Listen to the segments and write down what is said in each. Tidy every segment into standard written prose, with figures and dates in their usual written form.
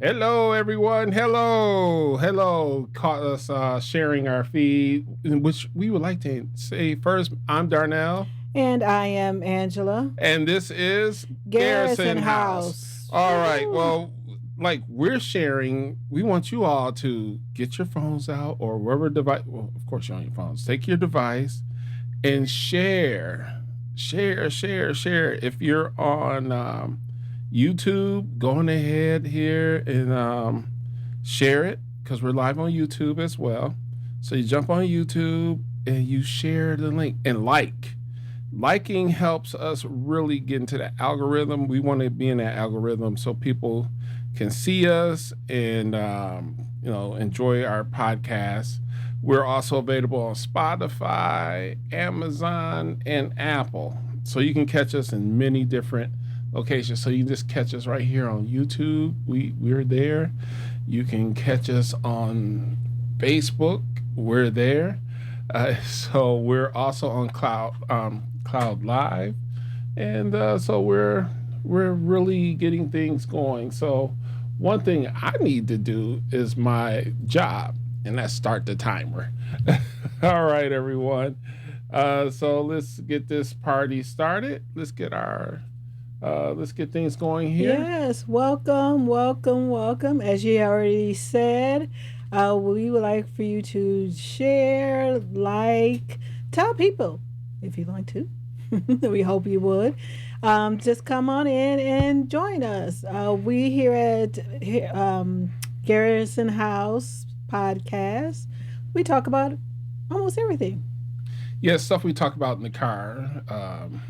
Hello, everyone. Hello. Caught us sharing our feed, in which we would like to say first, I'm Darnell, And I am Angela. and this is Garrison Garrison House. House. All right. Woo-hoo. Well, like we're sharing, we want you all to get your phones out or wherever device. Well, of course, you're on your phones. Take your device and share. Share. If you're on YouTube, go on ahead here and share it because we're live on YouTube as well. So you jump on YouTube and you share the link and like. Liking helps us really get into the algorithm. We want to be in that algorithm so people can see us and enjoy our podcast. We're also available on Spotify, Amazon, and Apple. So you can catch us in many different locations. So you can just catch us right here on YouTube. We're there. You can catch us on Facebook. We're there. So we're also on Cloud Live, and so we're really getting things going. So one thing I need to do is my job, and that's start the timer. All right, everyone. So let's get this party started. Let's get things going here. Yes, welcome. As you already said, we would like for you to share, like, tell people if you'd like to. We hope you would. Just come on in and join us. We here at Garrison House Podcast, we talk about almost everything. Yeah, stuff we talk about in the car,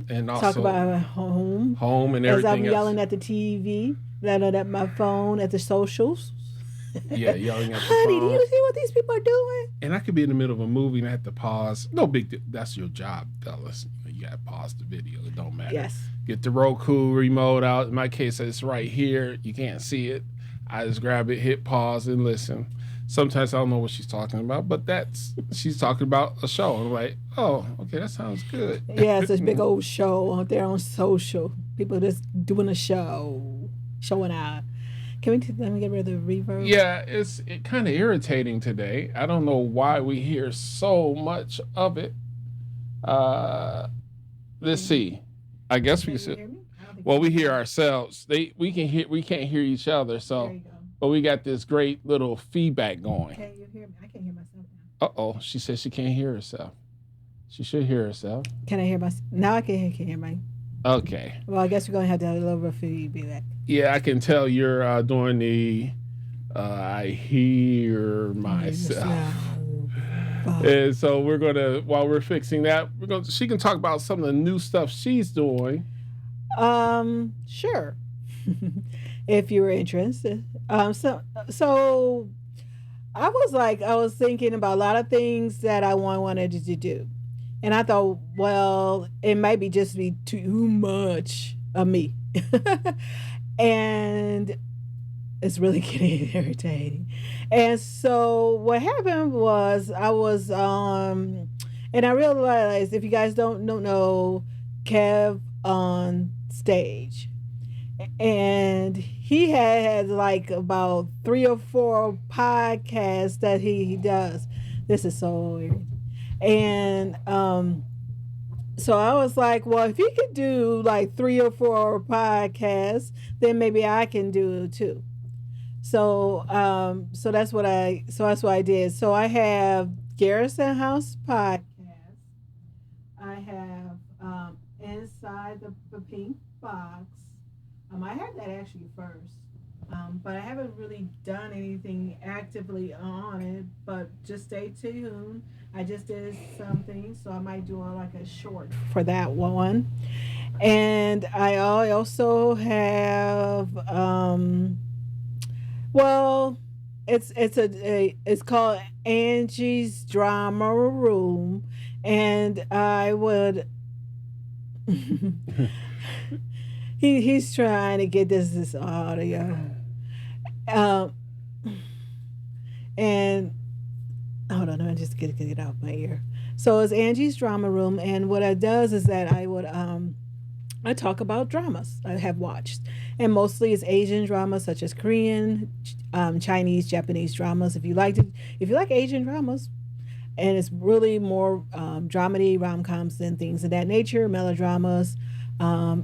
and also Talk about home. home and As I'm everything else. yelling at the TV, yelling at my phone, at the socials. Yeah, yelling at the Honey, do phone. you see what these people are doing? And I could be in the middle of a movie and I have to pause. No big deal. That's your job, fellas. You got to pause the video. It don't matter. Yes. Get the Roku remote out. In my case, it's right here. You can't see it. I just grab it, hit pause, and listen. Sometimes I don't know what she's talking about, but she's talking about a show. I'm like, oh, okay, that sounds good. Yeah, it's a big old show out there on social. People just doing a show, showing out. Let me get rid of the reverb? Yeah, it's kind of irritating today. I don't know why we hear so much of it. Let's see. I guess we Can you should. hear me? I don't think Well, you we can. hear ourselves. We can't hear each other. There So, you go. but we got this great little feedback going. Can you hear me? I can't hear myself now. Oh, she says she can't hear herself. She should hear herself. Can I hear myself? Now I can hear my. Okay. Well, I guess we're going to have to have a little bit of feedback. Yeah, I can tell you're doing the. I hear myself. And so we're gonna, while we're fixing that, she can talk about some of the new stuff she's doing. Sure. If you're interested. So I was thinking about a lot of things that I wanted to do. And I thought, well, it might be just be too much of me. And it's really getting irritating. And so what happened was I was and I realized, if you guys don't know Kev on stage, and he had like about 3 or 4 podcasts that he does. This is so weird. And so I was like, well, if he could do like 3 or 4 podcasts, then maybe I can do it too. So that's what I did. So I have Garrison House Podcast. I have Inside the Pink Box. I had that actually first, but I haven't really done anything actively on it. But just stay tuned. I just did something, so I might do like a short for that one. And I also have well, it's called Angie's Drama Room, and I would. He's trying to get this audio, and hold on, let me just get it out my ear. So it's Angie's Drama Room, and what it does is that I talk about dramas I have watched, and mostly it's Asian dramas such as Korean, Chinese, Japanese dramas. If you like Asian dramas, and it's really more dramedy, rom coms, and things of that nature, melodramas.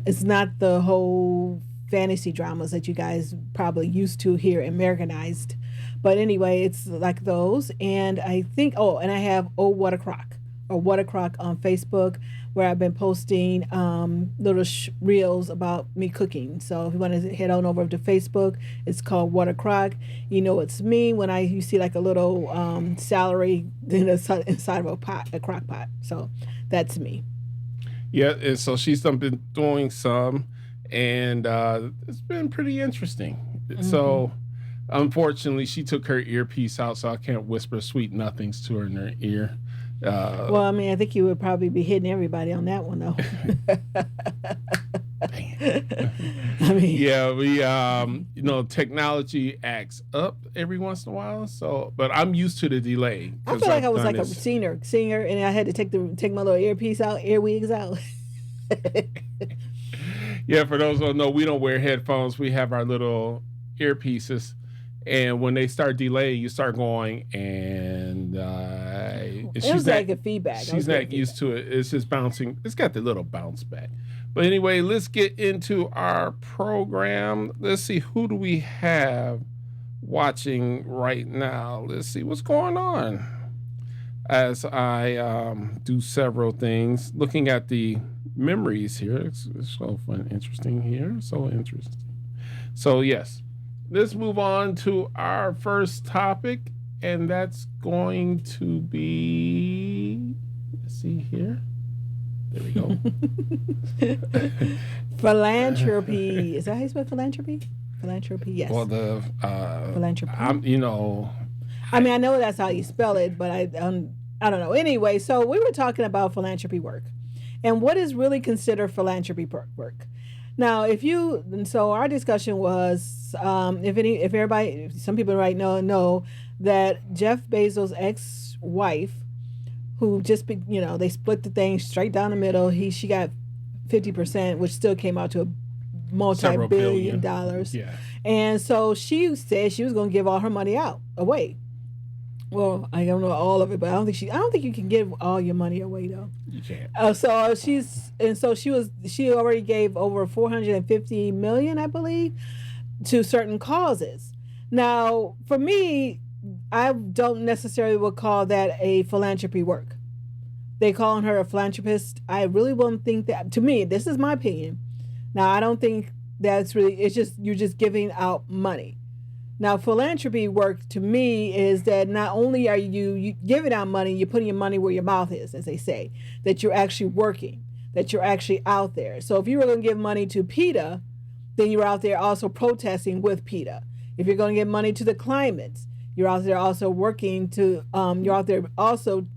It's not the whole fantasy dramas that you guys probably used to here, Americanized. But anyway, it's like those. And I think, oh, and I have Oh What a Crock or What a Crock on Facebook, where I've been posting little reels about me cooking. So if you want to head on over to Facebook, it's called What a Crock. You know it's me when you see like a little celery inside of a crock pot. So that's me. Yeah, and so she's been doing some, and it's been pretty interesting. So unfortunately, she took her earpiece out, so I can't whisper sweet nothings to her in her ear. Well, I mean, I think you would probably be hitting everybody on that one, though. I mean, yeah, we technology acts up every once in a while. So, but I'm used to the delay. I feel like I was like a singer, and I had to take my little earwigs out. Yeah, for those who don't know, we don't wear headphones. We have our little earpieces, and when they start delaying, you start going, and she's like a feedback. She's not used to it. It's just bouncing. It's got the little bounce back. But anyway, let's get into our program. Let's see, who do we have watching right now? Let's see what's going on. As I do several things, looking at the memories here. It's so fun, interesting here. So interesting. So yes, let's move on to our first topic, and that's going to be, let's see here. There we go. Philanthropy. Is that how you spell philanthropy? Philanthropy, yes. Well, the philanthropy. I mean, I know that's how you spell it, but I don't know. Anyway, so we were talking about philanthropy work, and what is really considered philanthropy work. Now, so our discussion was, if everybody, some people right now know that Jeff Bezos' ex-wife, who just, they split the thing straight down the middle. She got 50%, which still came out to a multi-billion dollars. Yeah. And so she said she was going to give all her money away. Well, I don't know all of it, but I don't think you can give all your money away though. You can't. She already gave over 450 million, I believe, to certain causes. Now, for me, I don't necessarily would call that a philanthropy work. They calling her a philanthropist. I really wouldn't think that. To me, this is my opinion. Now, I don't think that's really. It's just you're just giving out money. Now, philanthropy work to me is that not only are you giving out money, you're putting your money where your mouth is, as they say. That you're actually working. That you're actually out there. So if you were going to give money to PETA, then you're out there also protesting with PETA. If you're going to give money to the climate, you're out there also working to. You're out there also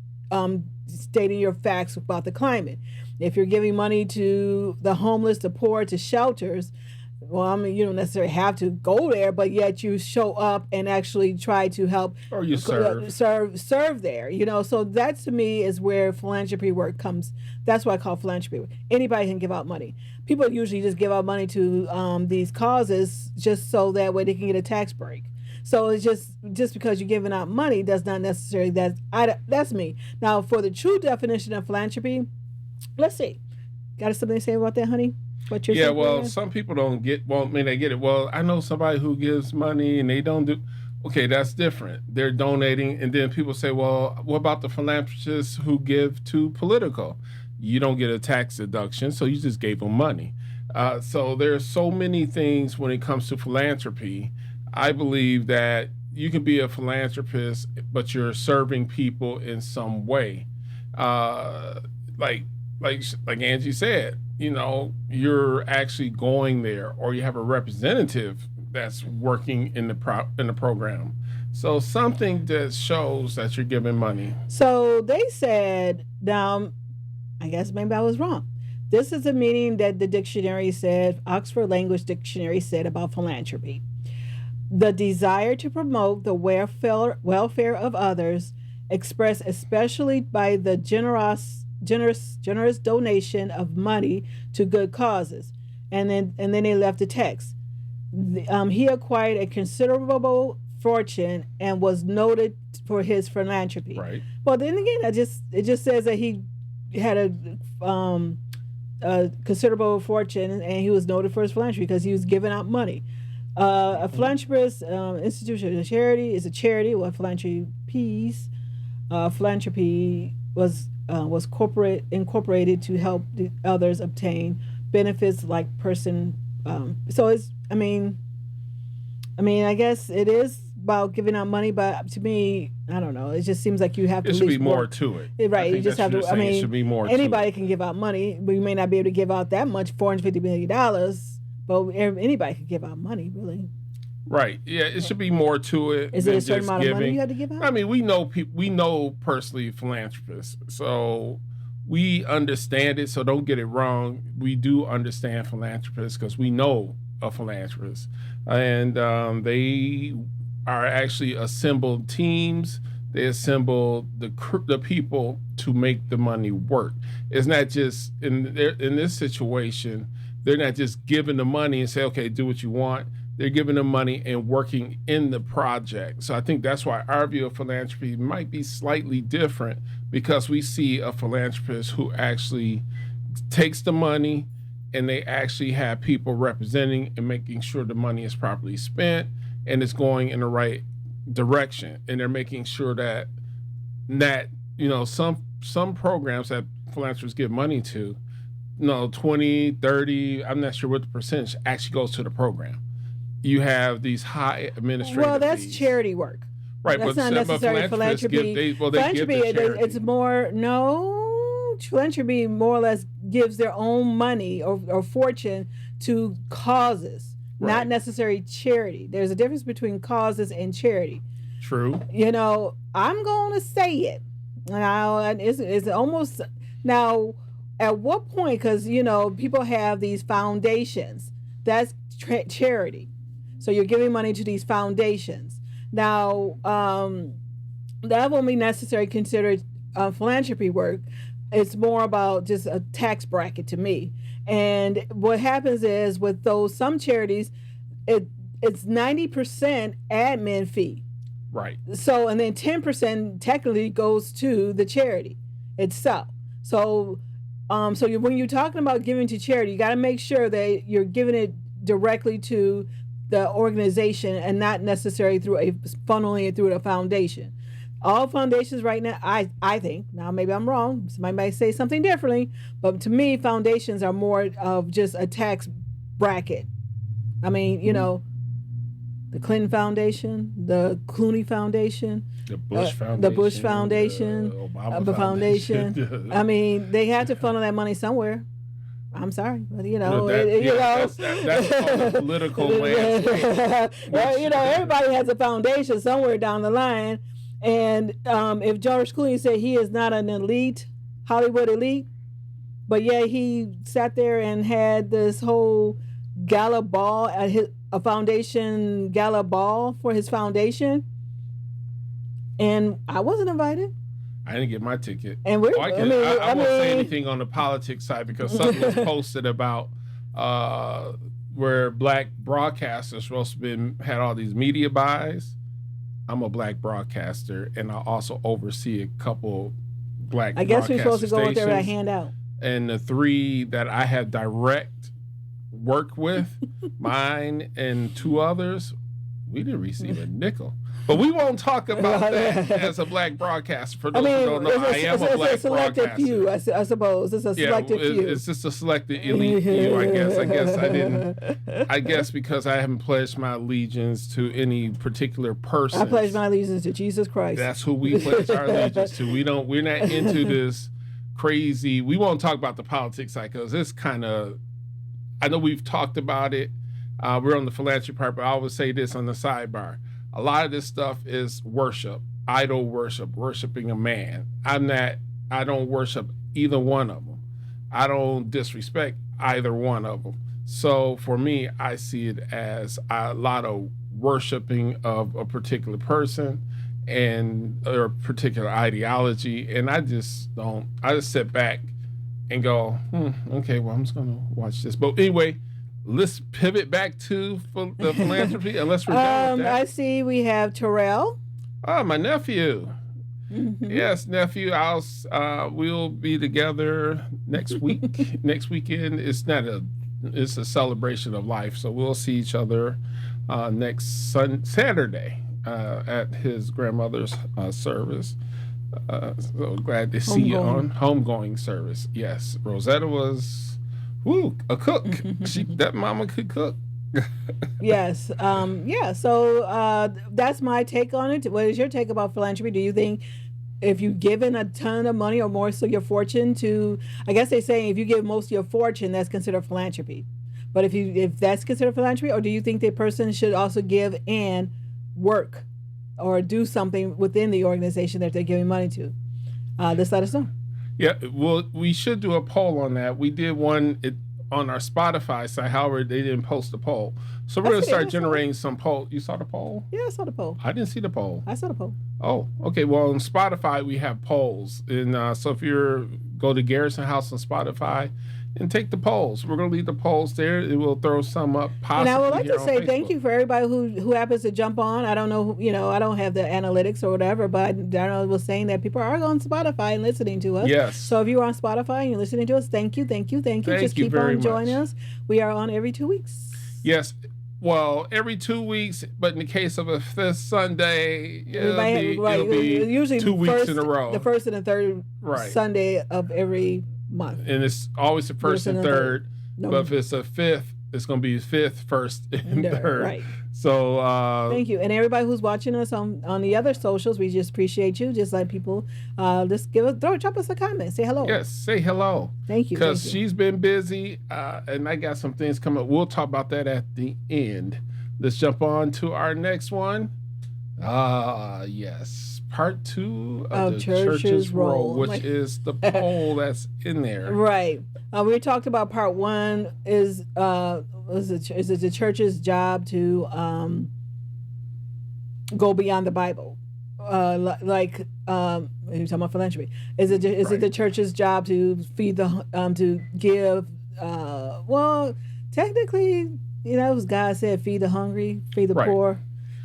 stating your facts about the climate. If you're giving money to the homeless, the poor, to shelters, well, I mean, you don't necessarily have to go there, but yet you show up and actually try to help. Or you serve there, So that to me is where philanthropy work comes. That's what I call philanthropy work. Anybody can give out money. People usually just give out money to these causes just so that way they can get a tax break. So it's just because you're giving out money does not necessarily that's me. Now, for the true definition of philanthropy, let's see. Got something to say about that, honey? What you're saying? Well, some people don't get. Well, I mean, they get it. Well, I know somebody who gives money and they don't do. Okay, that's different. They're donating, and then people say, "Well, what about the philanthropists who give to political? You don't get a tax deduction, so you just gave them money." So there's so many things when it comes to philanthropy. I believe that you can be a philanthropist, but you're serving people in some way. Like Angie said, you're actually going there, or you have a representative that's working in the program. So something that shows that you're giving money. So they said, now, I guess maybe I was wrong. This is a meaning that the dictionary said, Oxford Language Dictionary said about philanthropy. The desire to promote the welfare of others, expressed especially by the generous donation of money to good causes. And then they left the text. He acquired a considerable fortune and was noted for his philanthropy. Right. Well, then again, it just says that he had a considerable fortune and he was noted for his philanthropy because he was giving out money. A philanthropist institution, a charity is a charity. What philanthropy was incorporated to help the others obtain benefits like person. So it's I guess it is about giving out money, but to me, I don't know. It just seems like you have to. It should be more to it. Right. You just have to. It should be more. Anybody can give out money, but you may not be able to give out that much, $450 million. But anybody can give out money, really. Right. Yeah. It should be more to it. Is it a certain amount of money you have to give out? I mean, we know people. We know personally philanthropists, so we understand it. So don't get it wrong. We do understand philanthropists because we know a philanthropist, and they are actually assembled teams. They assemble the people to make the money work. It's not just in this situation. They're not just giving the money and say, okay, do what you want. They're giving the money and working in the project. So I think that's why our view of philanthropy might be slightly different because we see a philanthropist who actually takes the money and they actually have people representing and making sure the money is properly spent and it's going in the right direction. And they're making sure that some programs that philanthropists give money to, 20, 30, I'm not sure what the percentage actually goes to the program. You have these high administrative Well, that's fees. charity work. Right, that's but not necessarily philanthropy. Philanthropy, it's more, philanthropy more or less gives their own money or fortune to causes, not necessarily charity. There's a difference between causes and charity. True. I'm going to say it. Now, it's almost, now, at what point, because, people have these foundations, that's charity. So you're giving money to these foundations. Now, that won't be necessarily considered philanthropy work. It's more about just a tax bracket to me. And what happens is with some charities, it's 90% admin fee. Right. So, and then 10% technically goes to the charity itself. So, when you're talking about giving to charity, you got to make sure that you're giving it directly to the organization and not necessarily funneling it through a foundation. All foundations right now, I think, now maybe I'm wrong, somebody might say something differently, but to me, foundations are more of just a tax bracket. I mean, the Clinton Foundation, the Clooney Foundation, the Bush Foundation, the Bush Foundation, Obama Foundation. I mean, they have to funnel that money somewhere. I'm sorry, but that's on the political landscape. Everybody has a foundation somewhere down the line, and if George Clooney said he is not an elite, Hollywood elite, but yeah, he sat there and had this whole gala ball at a foundation gala ball for his foundation, and I wasn't invited. I didn't get my ticket. And I won't say anything on the politics side because something was posted about where black broadcasters supposed to had all these media buys. I'm a black broadcaster, and I also oversee a couple black. I guess we're supposed to go stations. out there with a handout. And the 3 that I have direct work with, mine and 2 others, we didn't receive a nickel. But we won't talk about that as a black broadcaster. For those who don't know, I am a black broadcaster. Few, I suppose. It's a selected few. It's just a selected elite few, I guess. I didn't. I guess because I haven't pledged my allegiance to any particular person. I pledge my allegiance to Jesus Christ. That's who we pledge our allegiance to. We're not into this crazy. We won't talk about the politics side because it's kind of. I know we've talked about it. We're on the philanthropy part, but I always say this on the sidebar. A lot of this stuff is worship, idol worship, worshiping a man. I don't worship either one of them. I don't disrespect either one of them. So for me, I see it as a lot of worshiping of a particular person or a particular ideology. And I just sit back and go, okay, well, I'm just going to watch this. But anyway, let's pivot back to the philanthropy, unless we're done with I that. see we have Terrell. Oh, my nephew. Mm-hmm. Yes, nephew. We'll be together next week. Next weekend. It's a celebration of life. So we'll see each other next Saturday at his grandmother's service. So glad to see you on homegoing service. Yes, Rosetta was, a cook. That mama could cook. Yes. Yeah. So that's my take on it. What is your take about philanthropy? Do you think if you've given a ton of money or more so your fortune to, I guess they say if you give most of your fortune, that's considered philanthropy. But if that's considered philanthropy, or do you think that person should also give and work or do something within the organization that they're giving money to? Just let us know. Yeah, well, we should do a poll on that. We did one on our Spotify site. However, they didn't post a poll. So we're going to start generating some poll. You saw the poll? Yeah, I saw the poll. I didn't see the poll. I saw the poll. Oh, okay. Well, on Spotify, we have polls. And so if go to Garrison House on Spotify and take the polls. We're going to leave the polls there. It will throw some up possibly. And I would like to say Facebook. Thank you for everybody who happens to jump on. I don't know, I don't have the analytics or whatever, but Darnell was saying that people are on Spotify and listening to us. Yes. So if you're on Spotify and you're listening to us, thank you. Just keep on joining us. We are on every 2 weeks. Yes. Well, every 2 weeks, but in the case of a fifth Sunday, it'll be usually 2 weeks in a row. The first and the third Sunday of every month. And it's always the first and third. No. But if it's a fifth, it's going to be fifth, first, and third. Right. So thank you. And everybody who's watching us on the other socials, we just appreciate you. Just let people just drop us a comment. Say hello. Yes, say hello. Thank you. Because she's been busy and I got some things coming up. We'll talk about that at the end. Let's jump on to our next one. Yes. Part 2 of the church's role, which is the poll that's in there. Right. We talked about part 1 is it the church's job to go beyond the Bible? You're talking about philanthropy. Is it the church's job to feed to give? Well, technically, it was God said, feed the hungry, feed the poor.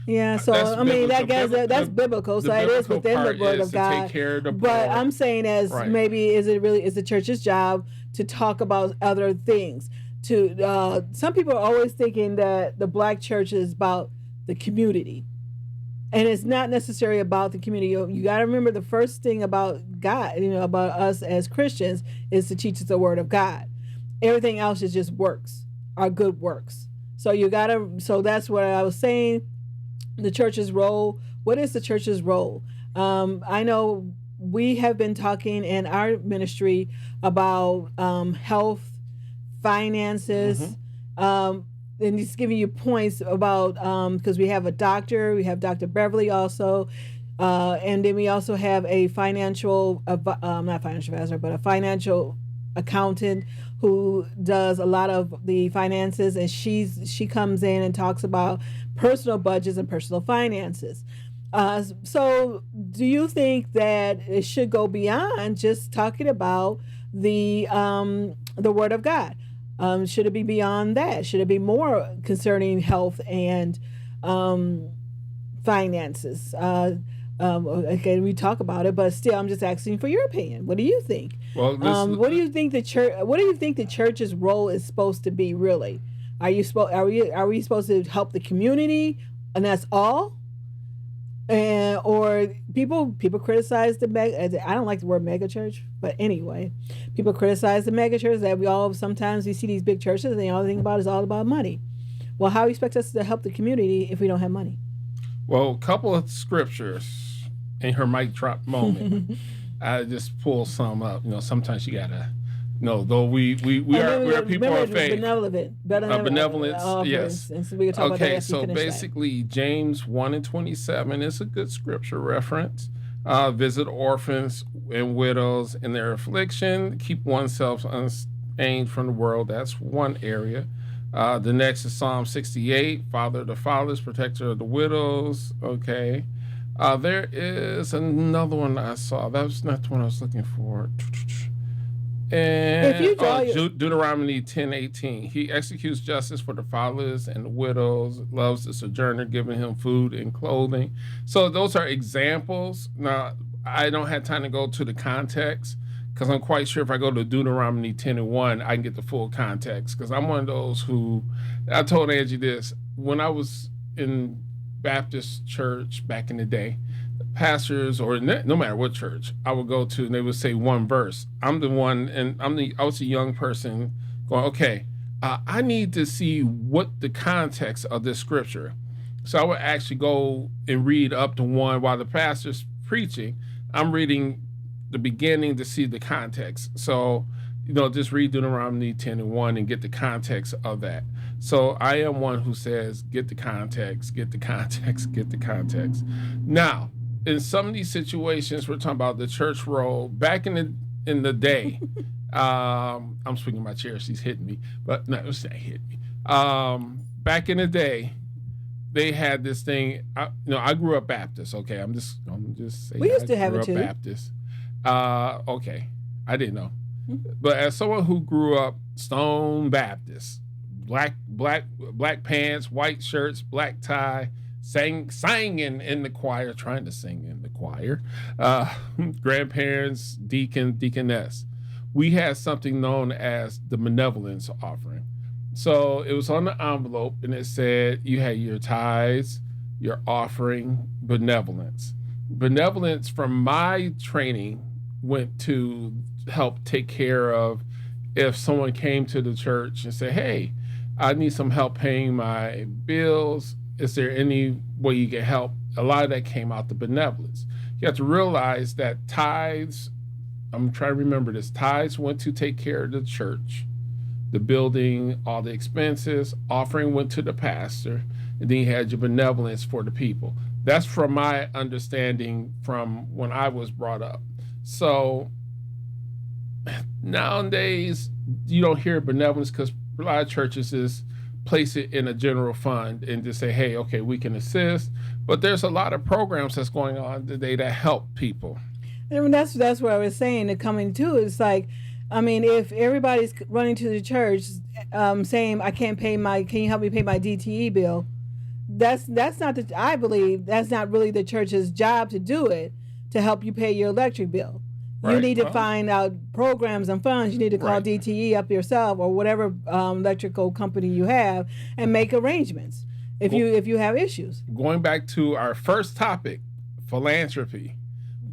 Yeah, so that's that's biblical. So it is within the word of God. Take care of the poor. But I'm saying maybe is the church's job to talk about other things? Some people are always thinking that the black church is about the community, and it's not necessarily about the community. You got to remember the first thing about God, about us as Christians, is to teach us the word of God. Everything else is just works, our good works. So So that's what I was saying. The church's role. What is the church's role? I know we have been talking in our ministry about health, finances, and just giving you points about because we have a doctor, we have Dr. Beverly also, and then we also have a financial, not financial advisor, but a financial accountant who does a lot of the finances, and she comes in and talks about personal budgets and personal finances. So do you think that it should go beyond just talking about the word of God? Should it be beyond that? Should it be more concerning health and finances? Again, we talk about it, but still, I'm just asking for your opinion. What do you think? Well, what do you think the church? What do you think the church's role is supposed to be? Really, are we supposed to help the community, and that's all? Or people criticize the mega. I don't like the word mega church, but anyway, people criticize the mega church that sometimes we see these big churches and the only thing about it is all about money. Well, how do you expect us to help the community if we don't have money? Well, a couple of scriptures in her mic drop moment. I just pull some up. Sometimes you gotta. Though we are people of faith. Benevolence, yes. And so we can talk about that so basically, James 1:27 is a good scripture reference. Visit orphans and widows in their affliction. Keep oneself unstained from the world. That's one area. The next is Psalm 68. Father of the fatherless, protector of the widows. Okay. There is another one I saw. That was not the one I was looking for. If And you draw your Deuteronomy 10:18. He executes justice for the fatherless and the widows, loves the sojourner, giving him food and clothing. So those are examples. Now, I don't have time to go to the context because I'm quite sure if I go to Deuteronomy 10:1, I can get the full context. Because I'm one of those who, I told Angie this, when I was in Baptist church back in the day, pastors or no matter what church I would go to, and they would say one verse. I'm the one, and I was a young person going, okay, I need to see what the context of this scripture. So I would actually go and read up to one while the pastor's preaching. I'm reading the beginning to see the context. So, just read Deuteronomy 10:1 and get the context of that. So I am one who says, get the context, get the context, get the context. Now, in some of these situations, we're talking about the church role back in the day. I'm swinging my chair; she's hitting me, but no, it's not hitting me. Back in the day, they had this thing. I grew up Baptist. Okay, I'm just saying. We used to have it too. Baptist. Okay, I didn't know, but as someone who grew up Stone Baptist, black pants, white shirts, black tie. Sang in the choir, trying to sing in the choir. Grandparents, deaconess. We had something known as the benevolence offering. So it was on the envelope, and it said you had your tithes, your offering, benevolence. Benevolence, from my training, went to help take care of if someone came to the church and said, "Hey, I need some help paying my bills. Is there any way you can help?" A lot of that came out the benevolence. You have to realize that tithes, I'm trying to remember this, tithes went to take care of the church, the building, all the expenses. Offering went to the pastor, and then you had your benevolence for the people. That's from my understanding from when I was brought up. So nowadays, you don't hear benevolence because a lot of churches is place it in a general fund and just say, hey, okay, we can assist. But there's a lot of programs that's going on today that help people. I mean, that's what I was saying. The coming to, it's like, I mean, if everybody's running to the church, saying, can you help me pay my DTE bill? That's not I believe that's not really the church's job to do it, to help you pay your electric bill. Right. You need to find out programs and funds. You need to call DTE up yourself or whatever electrical company you have and make arrangements if you have issues. Going back to our first topic, philanthropy.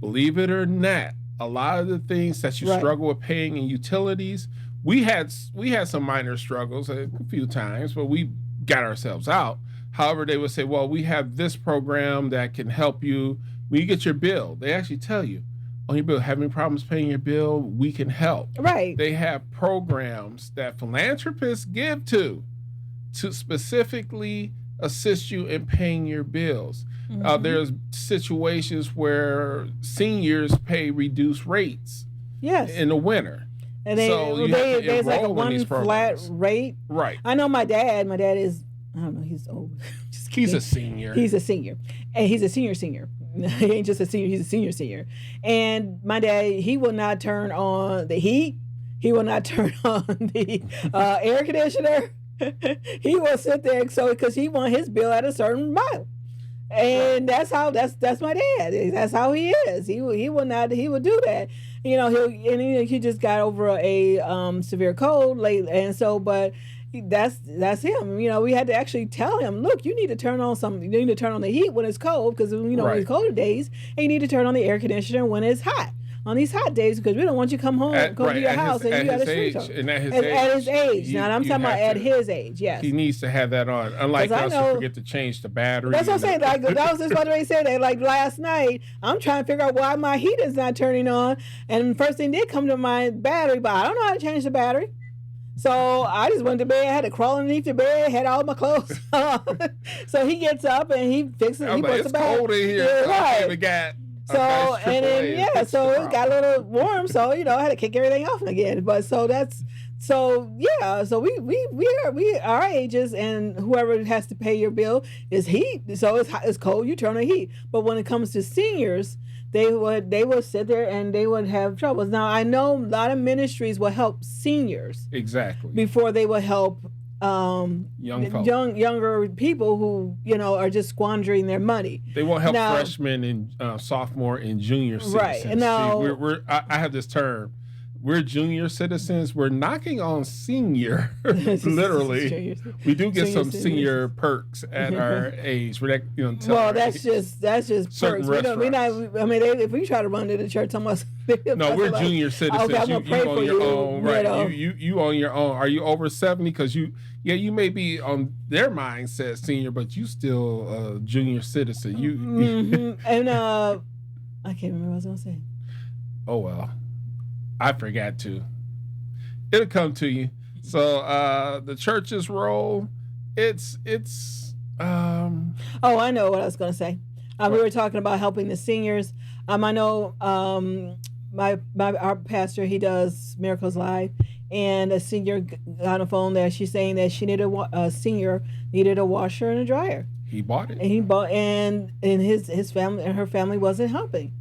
Believe it or not, a lot of the things that you struggle with paying in utilities, we had some minor struggles a few times, but we got ourselves out. However, they would say, well, we have this program that can help you when you get your bill. They actually tell you, on your bill, having problems paying your bill, we can help. Right. They have programs that philanthropists give to specifically assist you in paying your bills. Mm-hmm. There's situations where seniors pay reduced rates. Yes. In the winter. And there's like a one flat rate. Right. I know my dad is, I don't know, he's old. He's a senior. He's a senior. And he's a senior. He ain't just a senior, he's a senior. And my dad, he will not turn on the heat. He will not turn on the air conditioner. He will sit there because he want his bill at a certain amount. And that's my dad. That's how he is. He will do that. He just got over a severe cold late, and so but that's him. We had to actually tell him, look, you need to turn on the heat when it's cold, because in these colder days, and you need to turn on the air conditioner when it's hot. On these hot days, because we don't want you to come to your house and you got a street. And at his age. Now, I'm talking about at his age, yes. He needs to have that on. Unlike us who forget to change the battery. That's what I'm saying. Like, that was just what they said. Like last night, I'm trying to figure out why my heat is not turning on. And first thing did come to my battery, but I don't know how to change the battery. So I just went to bed, had to crawl underneath the bed, had all my clothes on. So he gets up and he fixes it. He puts the battery. It's cold in here. Yeah, right. So and then so it got a little warm, so I had to kick everything off again. But so we our ages, and whoever has to pay your bill is heat. So it's cold, you turn on heat. But when it comes to seniors, they would sit there and they would have troubles. Now I know a lot of ministries will help seniors Exactly. before they will help Young folk. younger people who are just squandering their money. They won't help freshmen and sophomore and junior citizens. Right. Now, see, I have this term. We're junior citizens. We're knocking on senior. Literally, we do get some senior perks at our age. We're not, well, that's just perks. We not. I mean, if we try to run to the church, almost. No, we're junior citizens. Okay, I'm gonna pray for you. Own, right? You on your own. Are you over 70? Because you may be on their mindset senior, but you still a junior citizen. And I can't remember what I was gonna say. Oh well. I forgot to. It'll come to you. So the church's role, it's Oh, I know what I was going to say. We were talking about helping the seniors. I know our pastor, he does Miracles Live, and a senior got on the phone there. She's saying that she needed a senior needed a washer and a dryer. He bought it. And his family and her family wasn't helping.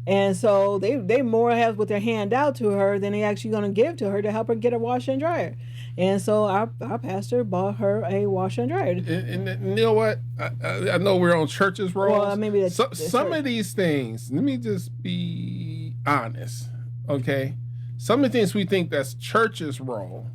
And so they more have what they hand out to her than they actually going to give to her to help her get a washer and dryer. And so our pastor bought her a washer and dryer. And you know what? I know we're on church's roles. Well, maybe some of these things, let me just be honest, okay? Some of the things we think that's church's role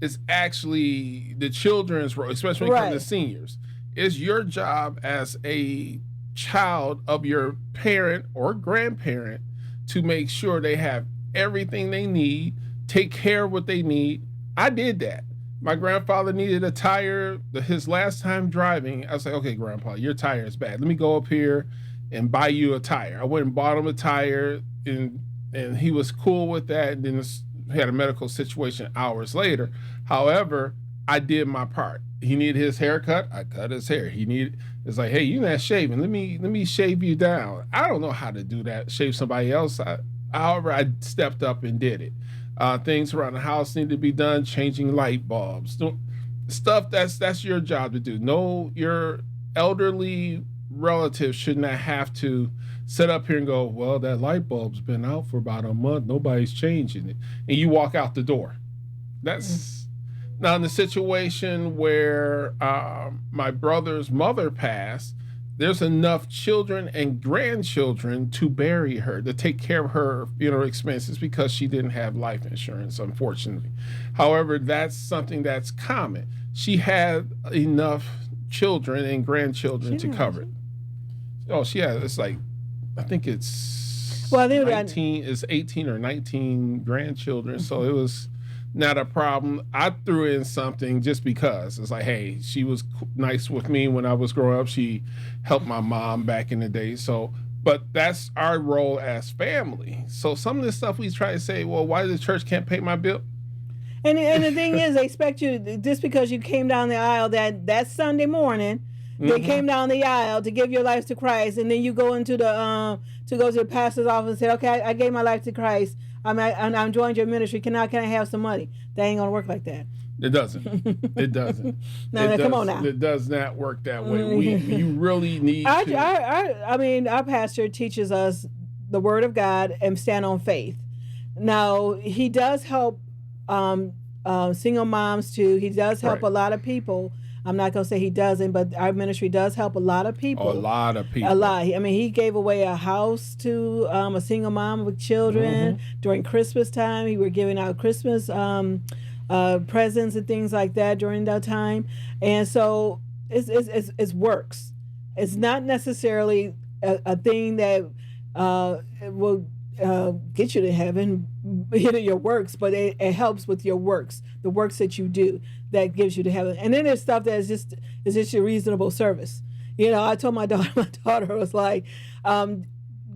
is actually the children's role, especially when it comes to seniors. It's your job as a child of your parent or grandparent to make sure they have everything they need, take care of what they need. I did that. My grandfather needed a tire his last time driving. I was like, okay, Grandpa, your tire is bad. Let me go up here and buy you a tire. I went and bought him a tire, and he was cool with that. And then he had a medical situation hours later. However, I did my part. He needed his haircut. I cut his hair. It's like, hey, you're not shaving. Let me shave you down. I don't know how to do that. Shave somebody else. However, I stepped up and did it. Things around the house need to be done. Changing light bulbs, stuff that's your job to do. No, your elderly relatives should not have to sit up here and go, well, that light bulb's been out for about a month. Nobody's changing it, and you walk out the door. That's. Now, in the situation where my brother's mother passed, there's enough children and grandchildren to bury her, to take care of her funeral expenses because she didn't have life insurance, unfortunately. However, that's something that's common. She had enough children and grandchildren to cover it. Oh, she had, it's like, I think it's 18 or 19 grandchildren, so it was not a problem. I threw in something just because. It's like, hey, she was nice with me when I was growing up. She helped my mom back in the day. So, but that's our role as family. So some of this stuff we try to say, well, why the church can't pay my bill? And the thing is, they expect you, just because you came down the aisle that Sunday morning, they came down the aisle to give your life to Christ, and then you go into the pastor's office and say, okay, I gave my life to Christ. I'm joined your ministry. Can I have some money? That ain't gonna work like that. It doesn't. It doesn't. No, come on now. It does not work that way. You really need. I mean, our pastor teaches us the Word of God and stand on faith. Now he does help single moms too. He does help a lot of people. I'm not going to say he doesn't, but our ministry does help a lot of people. A lot of people. A lot. I mean, he gave away a house to a single mom with children during Christmas time. We were giving out Christmas presents and things like that during that time. And so it works. It's not necessarily a thing that will get you to heaven, your works, but it helps with your works, the works that you do, that gives you to heaven. And then there's stuff that is just your reasonable service. I told my daughter was like, go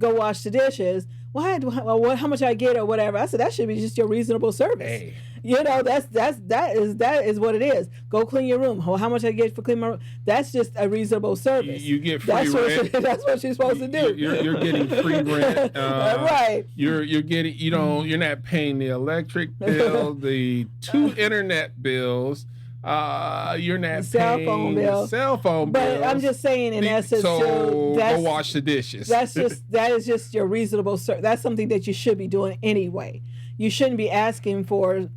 wash the dishes. Why? How much I get or whatever? I said that should be just your reasonable service. Hey. That is what it is. Go clean your room. How much I get for cleaning my room? That's just a reasonable service. You get free rent. That's what she's supposed to do. You're getting free rent. Right. You're getting. You're not paying the electric bill, the 2 internet bills. You're not cell paying phone the bill. cell phone bill. But I'm just saying, in essence, so too, go wash the dishes. that is just your reasonable. That's something that you should be doing anyway. You shouldn't be asking for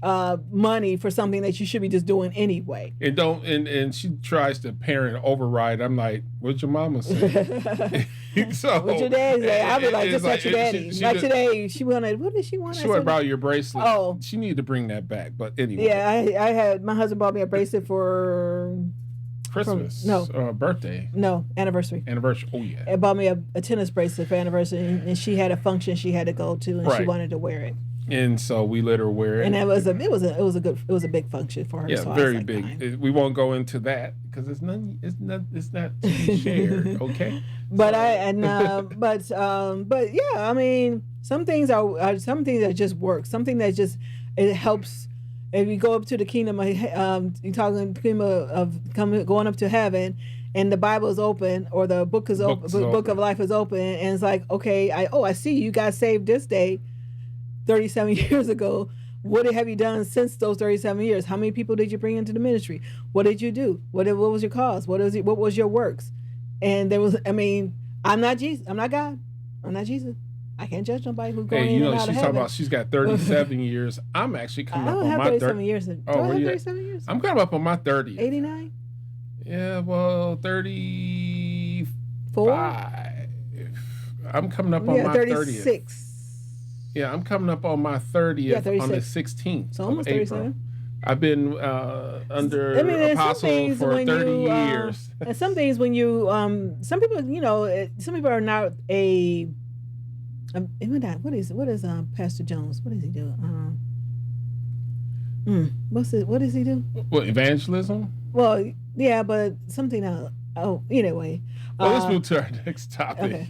money for something that you should be just doing anyway. And she tries to parent override. I'm like, what'd your mama say? So what'd your daddy say? I'll be like, just like your daddy. Like today, she wanted. What did she want? She wanted about your bracelet. Oh, she needed to bring that back. But anyway, yeah, I had my husband bought me a bracelet for Christmas. Birthday. No, anniversary. Oh yeah. It bought me a tennis bracelet for anniversary, and she had a function she had to go to, and she wanted to wear it. And so we let her wear it. And it was a big function for her. Yeah, so very like, big. fine. We won't go into that because it's not to be shared. Okay. But but yeah, I mean, some things that just work. Something that just it helps. If you go up to the kingdom, you're talking kingdom of going up to heaven, and the Bible is open, or the book is open, book of life is open, and it's like, okay, I see you got saved this day, 37 years ago. What have you done since those 37 years? How many people did you bring into the ministry? What did you do? What was your cause? What was your works? And there was, I mean, I'm not Jesus. I'm not God. I'm not Jesus. I can't judge nobody who's going in and out of heaven. She's talking about she's got 37 years. I'm actually coming up on my 37 years. Do I have 37 years? I'm coming up on my 30th. 89? Yeah, well, 34. I'm coming up on my 36. 30th. Yeah, I'm coming up on my 30th on the 16th. So almost of 37. April. I've been under apostle for 30 years. And some things when you, some people, some people are not a. What is Pastor Jones? What does he do? What does he do? What, evangelism? Well, yeah, but something else. Oh, anyway. Well, let's move to our next topic. Okay.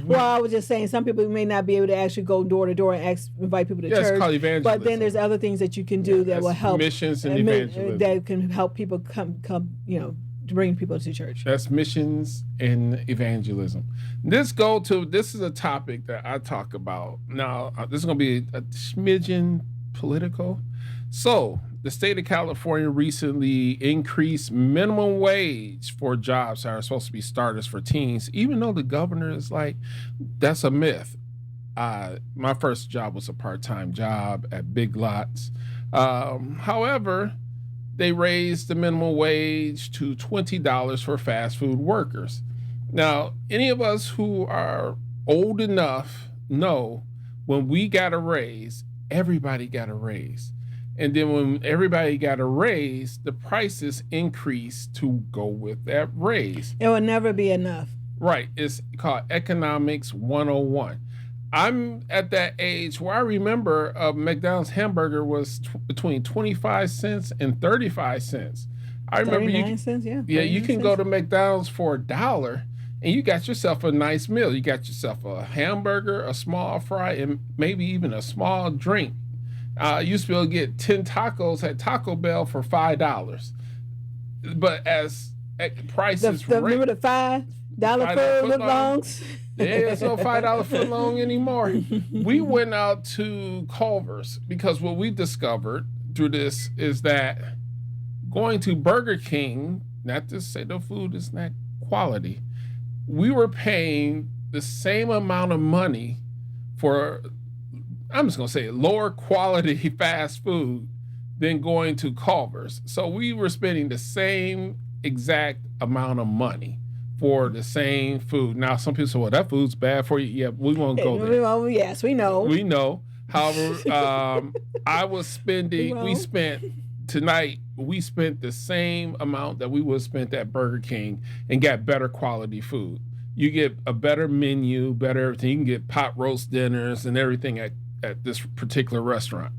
Well, I was just saying some people may not be able to actually go door to door and invite people to church. It's called evangelism. But then there's other things that you can do that will help. Missions and evangelism. That can help people come, to bring people to church. That's missions and evangelism. This is a topic that I talk about. Now, this is going to be a smidgen political. So, the state of California recently increased minimum wage for jobs that are supposed to be starters for teens, even though the governor is like, that's a myth. My first job was a part-time job at Big Lots. However, they raised the minimum wage to $20 for fast food workers. Now, any of us who are old enough know when we got a raise, everybody got a raise. And then when everybody got a raise, the prices increased to go with that raise. It will never be enough. Right. It's called Economics 101. I'm at that age where I remember a McDonald's hamburger was between 25 cents and 35 cents. I remember 39 cents, yeah. Yeah, you can go to McDonald's for $1 and you got yourself a nice meal. You got yourself a hamburger, a small fry, and maybe even a small drink. Used to be able to get 10 tacos at Taco Bell for $5. But as prices remember the $5 footlongs? Yeah, it's no $5 footlong anymore. We went out to Culver's because what we discovered through this is that going to Burger King, not to say the food is not quality, we were paying the same amount of money for, I'm just going to say, lower quality fast food than going to Culver's. So we were spending the same exact amount of money for the same food. Now, some people say, well, that food's bad for you. Yeah, we won't go there. Well, yes, we know. We know. However, we spent the same amount that we would have spent at Burger King and got better quality food. You get a better menu, better everything. You can get pot roast dinners and everything at this particular restaurant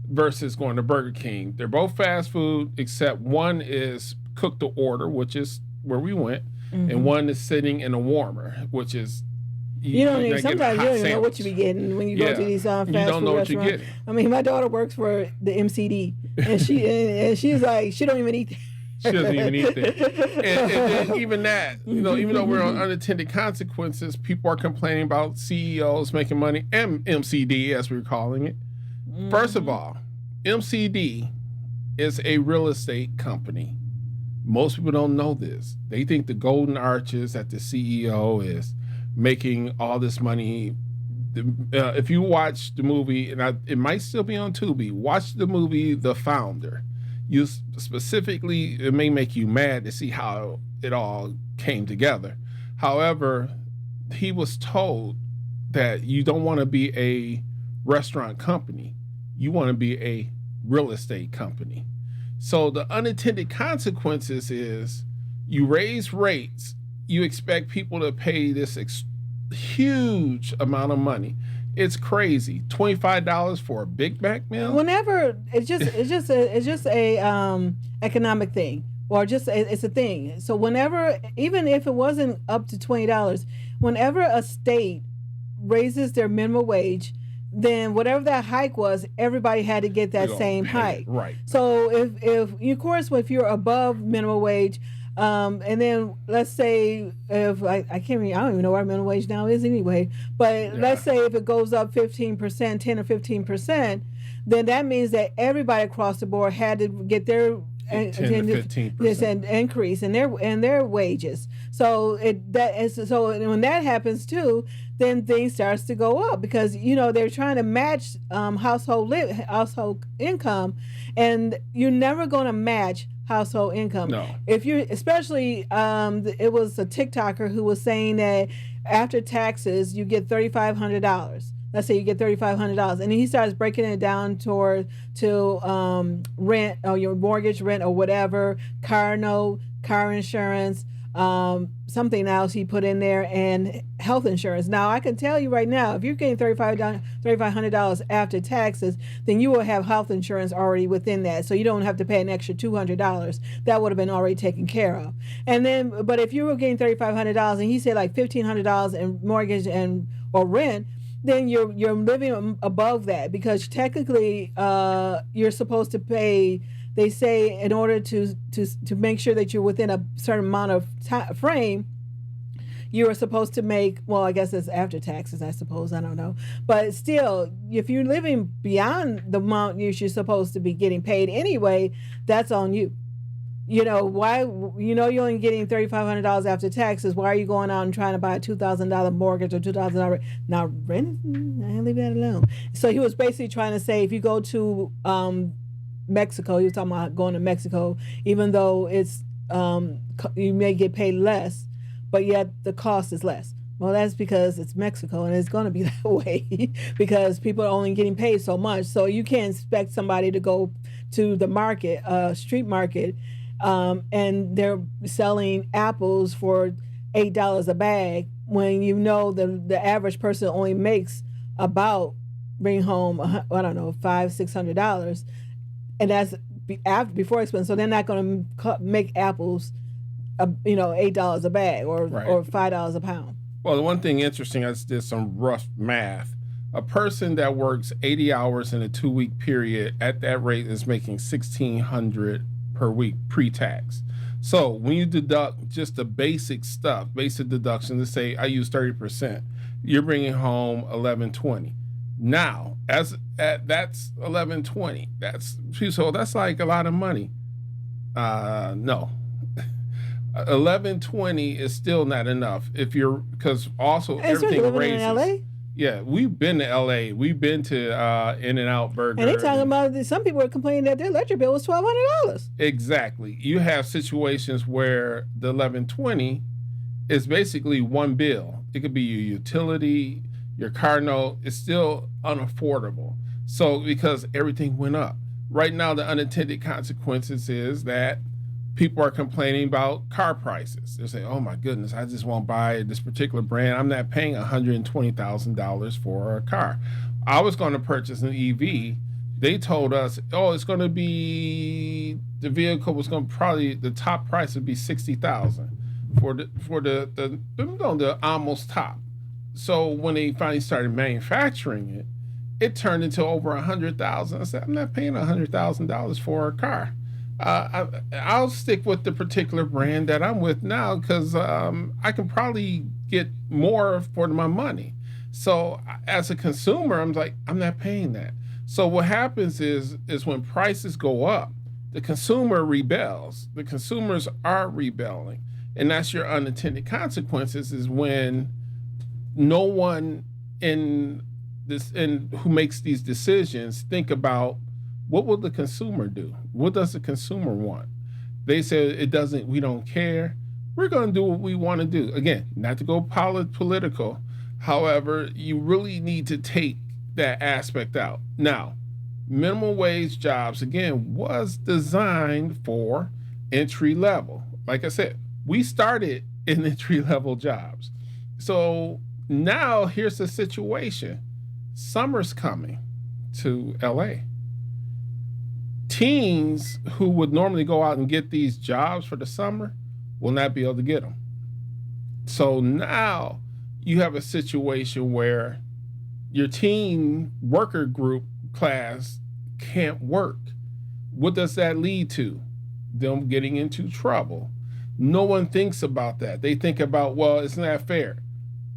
versus going to Burger King. They're both fast food, except one is cooked to order, which is where we went, and one is sitting in a warmer, which is sometimes you don't even know what you be getting when you go to these fast food restaurants. What you're getting. I mean, my daughter works for the MCD, and she's like, she don't even eat that. She doesn't even eat that. And then even that, even though we're on unintended consequences, people are complaining about CEOs making money, and MCD, as we're calling it. First of all, MCD is a real estate company. Most people don't know this. They think the golden arches that the CEO is making all this money. If you watch the movie, and it might still be on Tubi, watch the movie The Founder. You specifically, it may make you mad to see how it all came together. However, he was told that you don't want to be a restaurant company, you want to be a real estate company. So the unintended consequences is you raise rates, you expect people to pay this huge amount of money. It's crazy. $25 for a Big Mac meal. Whenever it's just a economic thing, or just it's a thing. So whenever, even if it wasn't up to $20, whenever a state raises their minimum wage, then whatever that hike was, everybody had to get that same hike. Right. So if of course, if you're above minimum wage, and then let's say if I can't remember, I don't even know what minimum wage now is anyway, but let's say if it goes up 15%, 10 or 15%, then that means that everybody across the board had to get their 10 to 15% increase in their wages. So when that happens too, then things starts to go up, because they're trying to match household income, and you're never going to match household income. No. If you, especially, it was a TikToker who was saying that after taxes you get $3,500. Let's say you get $3,500, and he starts breaking it down to rent, or your mortgage, rent, or whatever, car note, car insurance, something else he put in there, and health insurance. Now I can tell you right now, if you're getting $3,500 after taxes, then you will have health insurance already within that, so you don't have to pay an extra $200. That would have been already taken care of. And then, but if you were getting $3,500 and he said like $1,500 in mortgage and or rent, then you're living above that, because technically you're supposed to pay. They say in order to make sure that you're within a certain amount of frame, you are supposed to make, well, I guess it's after taxes, I suppose, I don't know. But still, if you're living beyond the amount you're supposed to be getting paid anyway, that's on you. Why? You're only getting $3,500 after taxes. Why are you going out and trying to buy a $2,000 mortgage or $2,000? Now, rent, I leave that alone. So he was basically trying to say, if you go to Mexico, he was talking about going to Mexico, even though it's you may get paid less, but yet the cost is less. Well, that's because it's Mexico, and it's going to be that way because people are only getting paid so much. So you can't expect somebody to go to the market, street market, and they're selling apples for $8 a bag, when the average person only makes about, bring home, I don't know, $500-$600, and that's before expense. So they're not going to make apples, $8 a bag or $5 a pound. Well, the one thing interesting, I just did some rough math. A person that works 80 hours in a 2-week period at that rate is making $1,600 per week pre-tax. So when you deduct just the basic stuff, basic deductions, let's say I use 30%, you're bringing home $1,120. Now, that's $1,120. That's like a lot of money. No. $1,120 is still not enough because also everything raises. In LA? Yeah, we've been to LA. We've been to In-N-Out Burger. And they're talking about, some people are complaining that their electric bill was $1,200. Exactly. You have situations where the $1,120 is basically one bill. It could be your utility, your car note. It's still unaffordable. So because everything went up. Right now, the unintended consequences is that people are complaining about car prices. They're saying, oh my goodness, I just won't buy this particular brand. I'm not paying $120,000 for a car. I was going to purchase an EV. They told us, it's going to be, the vehicle was going to probably, the top price would be $60,000 for the almost top. So when they finally started manufacturing it, it turned into over $100,000. I said, I'm not paying $100,000 for a car. I'll stick with the particular brand that I'm with now because I can probably get more for my money. So as a consumer, I'm like, I'm not paying that. So what happens is when prices go up, the consumer rebels. The consumers are rebelling. And that's your unintended consequences is when no one in who makes these decisions think about what will the consumer do? What does the consumer want? They say it doesn't, we don't care. We're going to do what we want to do. Again, not to go political. However, you really need to take that aspect out. Now, minimum wage jobs, again, was designed for entry level. Like I said, we started in entry level jobs. So now here's the situation. Summer's coming to LA. Teens who would normally go out and get these jobs for the summer will not be able to get them. So now you have a situation where your teen worker group class can't work. What does that lead to? Them getting into trouble. No one thinks about that. They think about, well, it's not fair.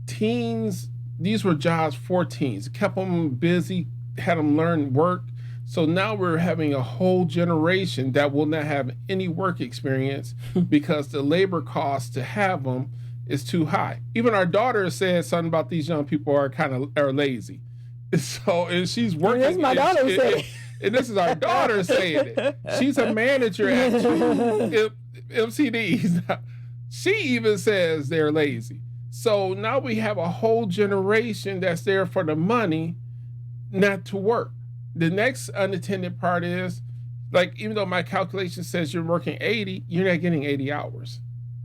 Teens, these were jobs for teens. It kept them busy, had them learn work. So now we're having a whole generation that will not have any work experience because the labor cost to have them is too high. Even our daughter said something about these young people are lazy. So, and she's working. That's my daughter said. And this is our daughter saying it. She's a manager at two MCDs. She even says they're lazy. So now we have a whole generation that's there for the money, not to work. The next unintended part is, like, even though my calculation says you're working 80, you're not getting 80 hours.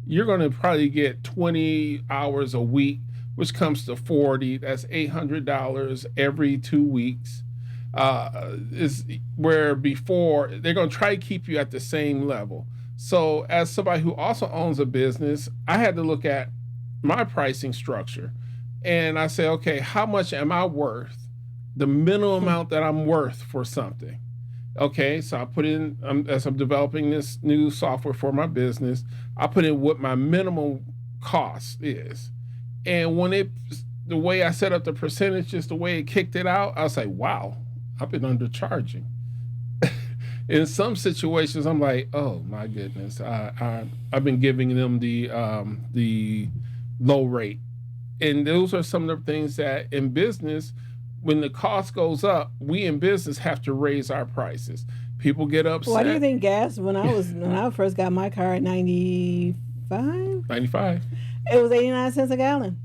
You're going to probably get 20 hours a week, which comes to 40. That's $800 every 2 weeks. Is where before they're going to try to keep you at the same level. So as somebody who also owns a business, I had to look at my pricing structure. And I say, okay, how much am I worth? The minimum amount that I'm worth for something. Okay, so I put in, as I'm developing this new software for my business, I put in what my minimum cost is. And when the way I set up the percentages, the way it kicked it out, I was like, wow, I've been undercharging. In some situations, I'm like, oh my goodness, I've been giving them the low rate. And those are some of the things that in business, when the cost goes up, we in business have to raise our prices. People get upset. Why do you think gas, when I first got my car at 95? 95. It was 89 cents a gallon.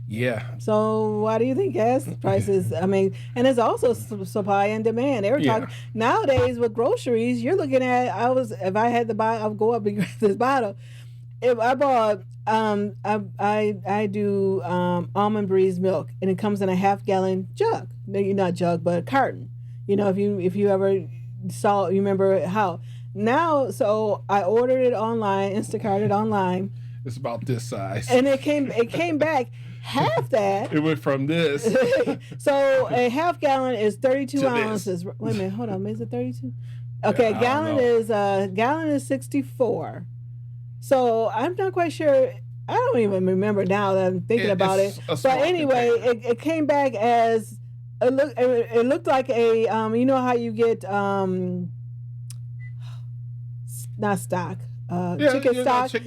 Yeah. So why do you think gas prices, I mean, and it's also supply and demand. They were talking, nowadays with groceries, you're looking at, if I had to buy, I would go up and grab this bottle. If I bought, I do almond breeze milk, and it comes in a half-gallon jug. No, not jug, but a carton. You know, if you ever saw, you remember how. Now, so I ordered it online, Instacarted online. It's about this size. And it came back half that. It went from this. So a half gallon is 32 ounces. This. Wait a minute, hold on. Is it 32? Okay, a gallon is 64. So I'm not quite sure. I don't even remember now that I'm thinking about it. But anyway, it came back as it looked like a you know how you get not stock. Chicken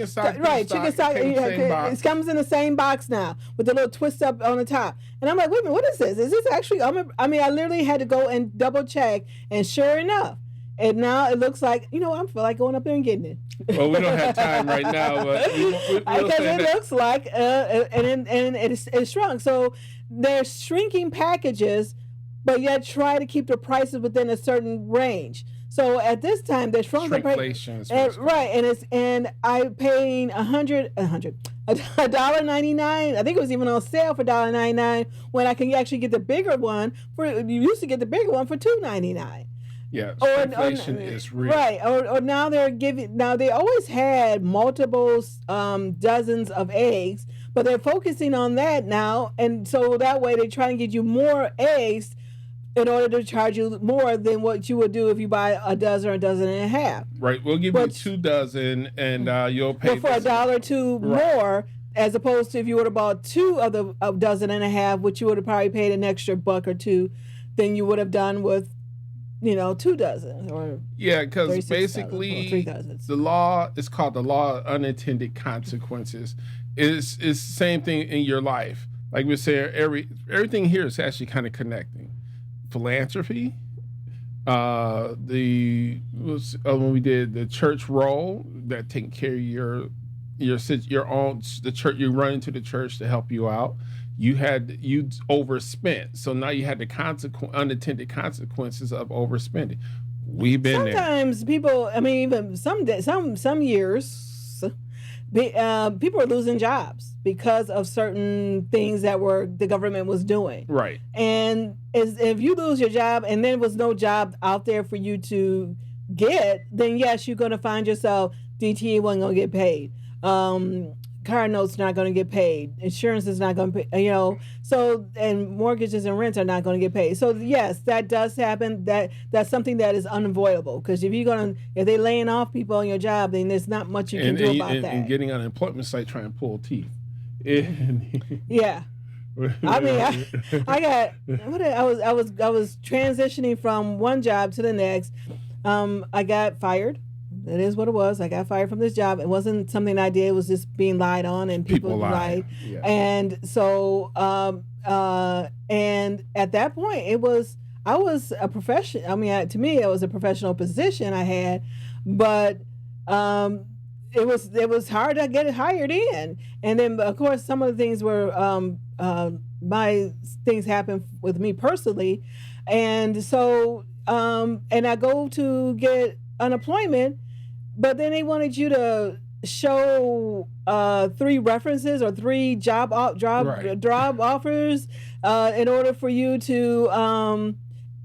stock. Right, chicken stock. It comes in the same box now with the little twist up on the top. And I'm like, wait a minute, what is this? Is this actually? I literally had to go and double check, and sure enough, and now it looks like, I feel like going up there and getting it. Well, we don't have time right now, but because it looks like and it's shrunk. So they're shrinking packages, but yet try to keep the prices within a certain range. So at this time, they shrunk the price, right? And I paying $1.99. I think it was even on sale for $1.99 when I can actually get the bigger one you used to get the bigger one for $2.99. Yeah, inflation is real. Right. Or now they always had multiple dozens of eggs, but they're focusing on that now. And so that way they try and get you more eggs in order to charge you more than what you would do if you buy a dozen or a dozen and a half. Right. We'll give you 2 dozen and you'll pay for $1 or $2 more, as opposed to if you would have bought 2 of the dozen and a half, which you would have probably paid an extra $1 or $2 than you would have done with 2 dozen or Yeah, because 36 dozen or 3 basically dozens. the law is called the law of unintended consequences. It's the same thing in your life. Like we said, everything here is actually kind of connecting. Philanthropy, when we did the church role, that taking care of your own the church, you run into the church to help you out. You overspent, so now you had the unintended consequences of overspending. We've been there. Sometimes people, I mean, even some years, people are losing jobs because of certain things that the government was doing. Right. And if you lose your job and there was no job out there for you to get, then yes, you're going to find yourself, DTE wasn't going to get paid. Car notes not going to get paid. Insurance is not going to pay, so, and mortgages and rents are not going to get paid. So yes, that does happen. That's something that is unavoidable, because if they laying off people on your job, then there's not much you can do about that. And getting on an employment site trying to pull teeth. Yeah. I mean, I was transitioning from one job to the next. I got fired. It is what it was. I got fired from this job. It wasn't something I did. It was just being lied on, and people lied. Yeah. And so, and at that point, I was a profession. I mean, to me, it was a professional position I had, but it was hard to get it hired in. And then, of course, some of the things were my things happened with me personally, and so and I go to get unemployment. But then they wanted you to show 3 references or 3 job offers in order for you to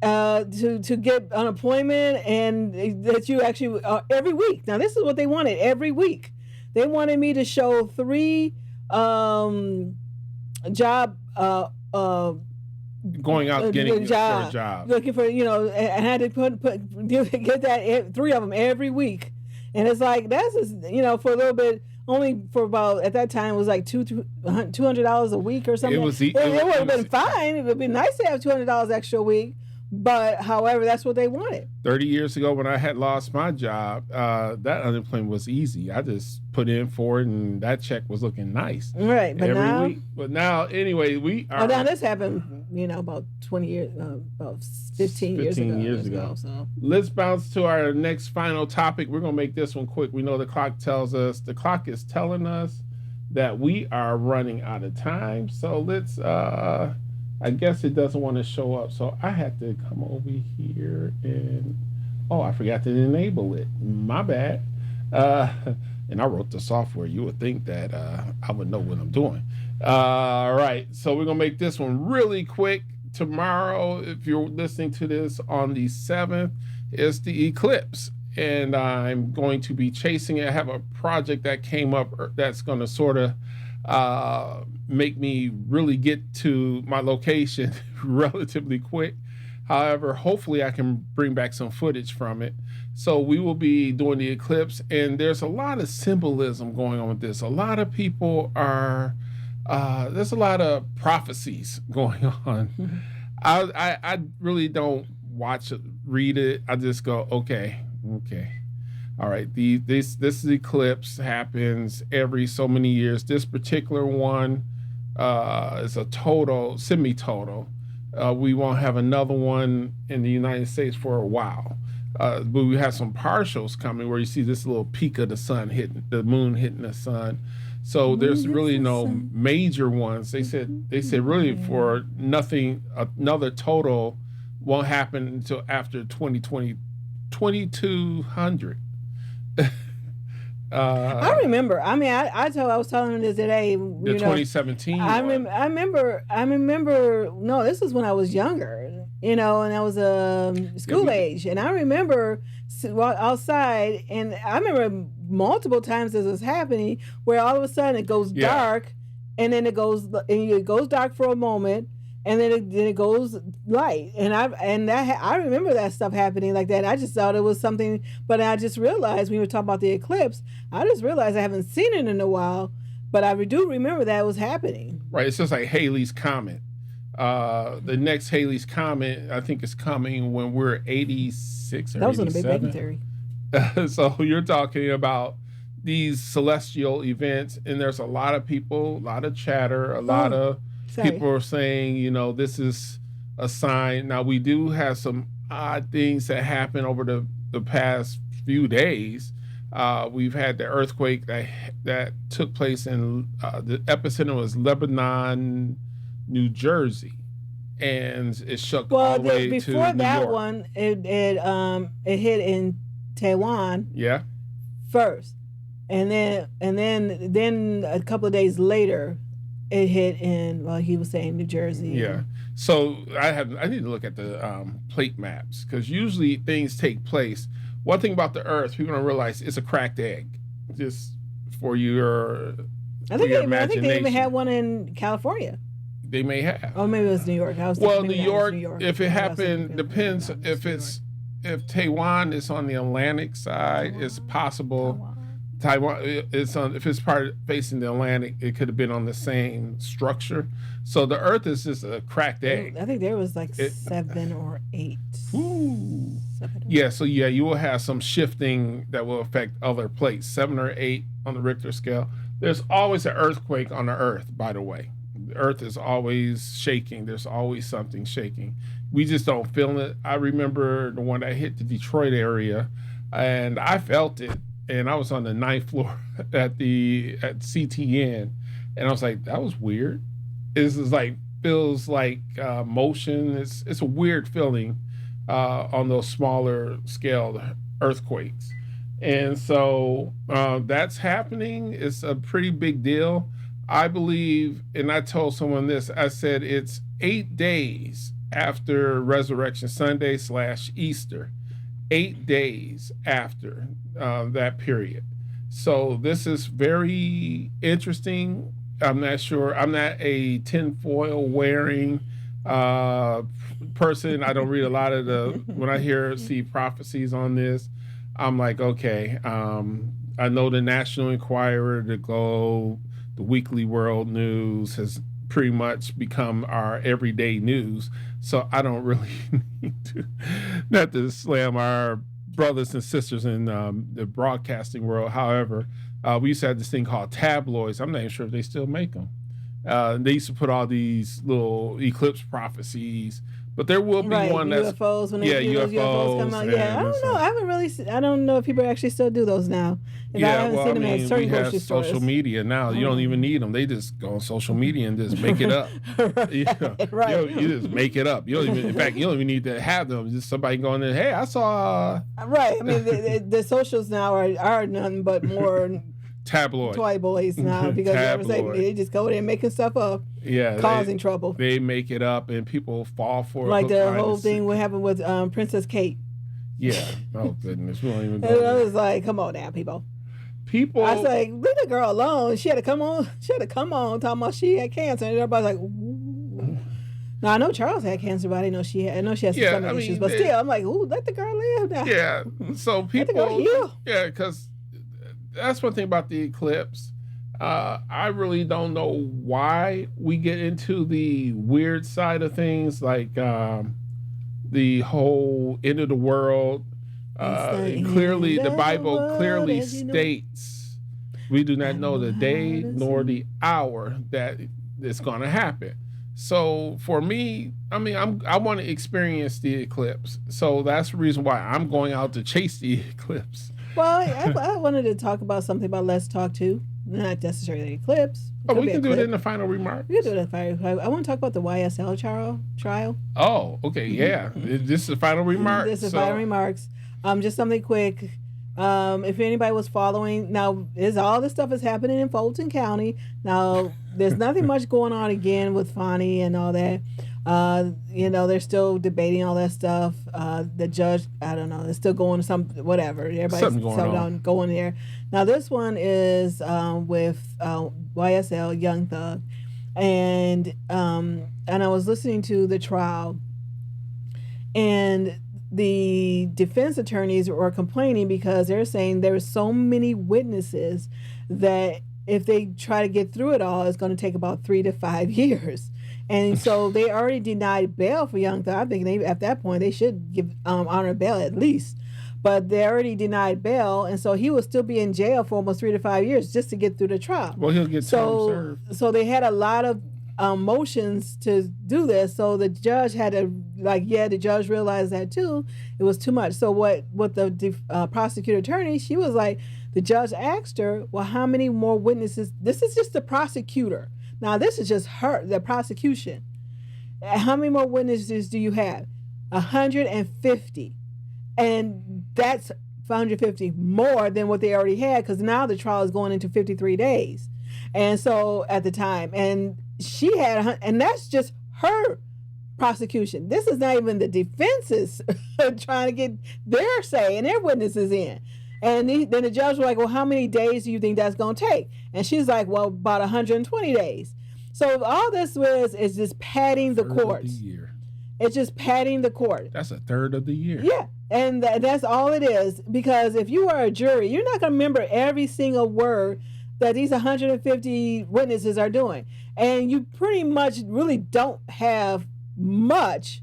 get unemployment, and that you actually every week. Now this is what they wanted every week. They wanted me to show 3 job going out getting for a job, looking for and I had to get that 3 of them every week. And it's like, that's just, for a little bit, only for about, at that time, it was like $200 a week or something. It would have been fine. It would be nice to have $200 extra a week. But, however, that's what they wanted. 30 years ago, when I had lost my job, that unemployment was easy. I just put in for it, and that check was looking nice. Right, but every week. But now, anyway, we are. Oh, now this happened, about 20 years, about 15 years ago. So let's bounce to our next final topic. We're gonna make this one quick. We know the clock is telling us that we are running out of time. So let's. I guess it doesn't want to show up, so I have to come over here and I forgot to enable it. My bad. And I wrote the software. You would think that I would know what I'm doing. All right, so we're gonna make this one really quick. Tomorrow, if you're listening to this on the 7th, is the eclipse, and I'm going to be chasing it. I have a project that came up that's going to sort of make me really get to my location relatively quick. However, hopefully I can bring back some footage from it. So we will be doing the eclipse, and there's a lot of symbolism going on with this. A lot of people are, there's a lot of prophecies going on. Mm-hmm. I really don't read it. I just go, okay. All right, this eclipse happens every so many years. This particular one is a semi-total. We won't have another one in the United States for a while. But we have some partials coming where you see this little peak of the moon hitting the sun. So there's really no major ones. They said really for nothing, another total won't happen until after 2200. I remember. I mean, I was telling him this today. The 2017. I remember. No, this was when I was younger. And I was school age, and I remember outside, and I remember multiple times this was happening, where all of a sudden it goes dark, and then it goes dark for a moment. And then it goes light, and I remember that stuff happening like that. I just thought it was something, but I just realized when we were talking about the eclipse, I just realized I haven't seen it in a while, but I do remember that it was happening. Right, it's just like Halley's Comet. The next Halley's Comet, I think, is coming when we're 86 or That was on the Big Bang 87. Theory. So you're talking about these celestial events, and there's a lot of people, a lot of chatter, a lot Oh, of sorry. people are saying, this is a sign. Now, we do have some odd things that happen over the past few days. We've had the earthquake that took place in the epicenter was Lebanon, New Jersey, and it shook all Well, the way to before New that York. one, it hit in Taiwan Yeah, first, and then a couple of days later, it hit in, well, he was saying New Jersey. yeah. So I need to look at the plate maps because usually things take place. One thing about the Earth, people don't realize it's a cracked egg. Just for your I for think your I think they even had imagination, one in California. they may have. Oh, maybe it was New York. I was Well, thinking New maybe that was York, New York. if it Maybe I was happened, thinking depends that was if New York. it's if Taiwan is on the Atlantic side, it's possible. Taiwan is on if it's part facing the Atlantic, it could have been on the same structure. So the Earth is just a cracked egg. I think there was like It, 7 or 8. ooh. 7 or Yeah, so yeah, you will have some shifting that will affect other plates, 7 or 8 on the Richter scale. There's always an earthquake on the Earth, by the way. The Earth is always shaking. There's always something shaking. We just don't feel it. I remember the one that hit the Detroit area, and I felt it. And I was on the ninth floor at CTN, and I was like, that was weird. This is like feels like motion. It's a weird feeling on those smaller scale earthquakes. And so that's happening. It's a pretty big deal. I believe, and I told someone this, I said it's 8 days after Resurrection Sunday / Easter, 8 days after that period. So this is very interesting. I'm not sure. I'm not a tinfoil wearing uh, person. I don't read a lot of when I see prophecies on this. I'm like, okay. I know the National Enquirer, the Globe, the Weekly World News has pretty much become our everyday news. So I don't really need to, not to slam our brothers and sisters in the broadcasting world. However, we used to have this thing called tabloids. I'm not even sure if they still make them. They used to put all these little eclipse prophecies, but there will be right, one that's UFOs when they do those UFOs come out. Yeah, I don't know. I haven't really. I don't know if people actually still do those now. If I yeah, haven't well, seen I them at mean, certain we have grocery stores. social media now. You don't even need them. They just go on social media and just make it up. You know, right. you just make it up. You don't even, in fact, you don't even need to have them. Just somebody going in. Hey, I saw. Right. I mean, the socials now are nothing but more tabloid toy boys now because they just go there making stuff up. Yeah, causing trouble. They make it up and people fall for it. Like the whole thing what happened with Princess Kate. Yeah. Oh goodness, we don't even go. And I was like, come on now, people. I was like, leave the girl alone. She had to come on. Talking about she had cancer, and everybody's like, ooh. Now I know Charles had cancer, but I didn't know she had. I know she has some stomach issues, but still, I'm like, ooh, let the girl live now. Yeah. So people. Let the girl heal. Yeah, because that's one thing about the eclipse. I really don't know why we get into the weird side of things, like the whole end of the world. Clearly, the Bible clearly states we do not know the day nor the hour that it's going to happen. So for me, I mean, I want to experience the eclipse. So that's the reason why I'm going out to chase the eclipse. Well, I wanted to talk about something about Let's Talk too. Not necessarily the eclipse. Oh, we can do it in the final remarks. We can do it in the final. I want to talk about the YSL trial. Oh, okay, yeah. This is the final remarks. This is the final remarks. Just something quick. If anybody was following, now all this stuff is happening in Fulton County. Now there's nothing much going on again with Fonnie and all that. They're still debating all that stuff. The judge, I don't know, they're still going to whatever. Everybody's going there. Now this one is with YSL Young Thug, and I was listening to the trial, and the defense attorneys were complaining because they're saying there are so many witnesses that if they try to get through it all, it's going to take about 3 to 5 years. And so they already denied bail for Young Thug. I think at that point they should give honor bail at least. But they already denied bail, and so he will still be in jail for almost 3 to 5 years just to get through the trial. Well, he'll get time served. So they had a lot of motions to do this. So the judge had to the judge realized that too. It was too much. So what the prosecutor attorney, she was like, the judge asked her, well, how many more witnesses? This is just the prosecutor. Now this is just the prosecution. How many more witnesses do you have? 150. And that's 150 more than what they already had, because now the trial is going into 53 days. And so at the time, and she had, and that's just her prosecution. This is not even the defense's trying to get their say and their witnesses in. And then the judge was like, well, how many days do you think that's going to take? And she's like, well, about 120 days. So all this is just padding the courts. It's just padding the court. That's a third of the year. Yeah. And that's all it is. Because if you are a jury, you're not going to remember every single word that these 150 witnesses are doing. And you pretty much really don't have much,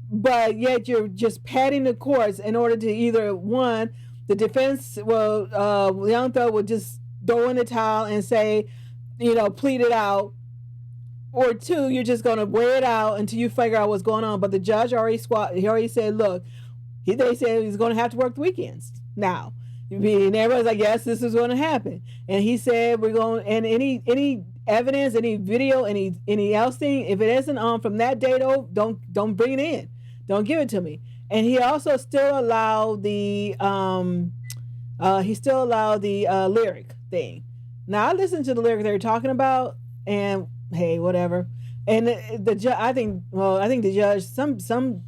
but yet you're just padding the courts in order to either, one, the defense will, Young Thug will just throw in the towel and say, plead it out. Or two, you're just going to wear it out until you figure out what's going on. But the judge he already said, look, they said he's going to have to work the weekends now. And everybody's like, yes, this is going to happen. And he said, we're going, and any evidence, any video, any else thing, if it isn't on from that date, don't bring it in. Don't give it to me. And he also still allowed the lyric thing. Now I listened to the lyric they were talking about, and hey, whatever. And the judge, I think the judge,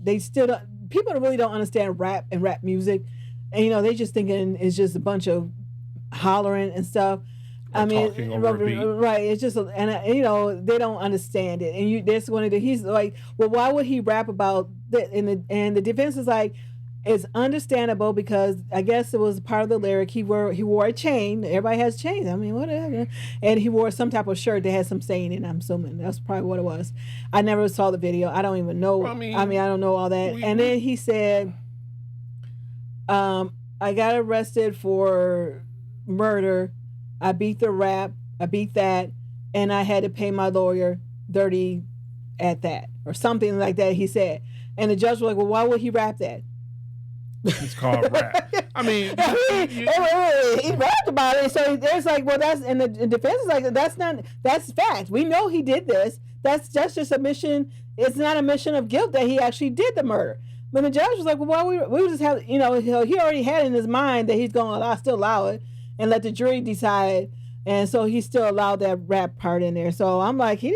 they still don't, people really don't understand rap and rap music, and they just thinking it's just a bunch of hollering and stuff. I mean, right? It's just, and they don't understand it. And that's one of he's like, well, why would he rap about that? And the defense is like, it's understandable because I guess it was part of the lyric. He wore a chain. Everybody has chains. I mean, whatever. And he wore some type of shirt that had some saying in it. I'm assuming that's probably what it was. I never saw the video. I don't even know. I mean, I don't know all that. And then he said, I got arrested for murder. I beat the rap. I beat that. And I had to pay my lawyer $30 at that. Or something like that, he said. And the judge was like, well, why would he rap that? It's called rap. I mean, he rapped about it. So there's like, well, that's, and the defense is like, that's fact. We know he did this. That's just a admission. It's not a admission of guilt that he actually did the murder. But the judge was like, well, we would just have, he already had in his mind that he's going to still allow it and let the jury decide. And so he still allowed that rap part in there. So I'm like, he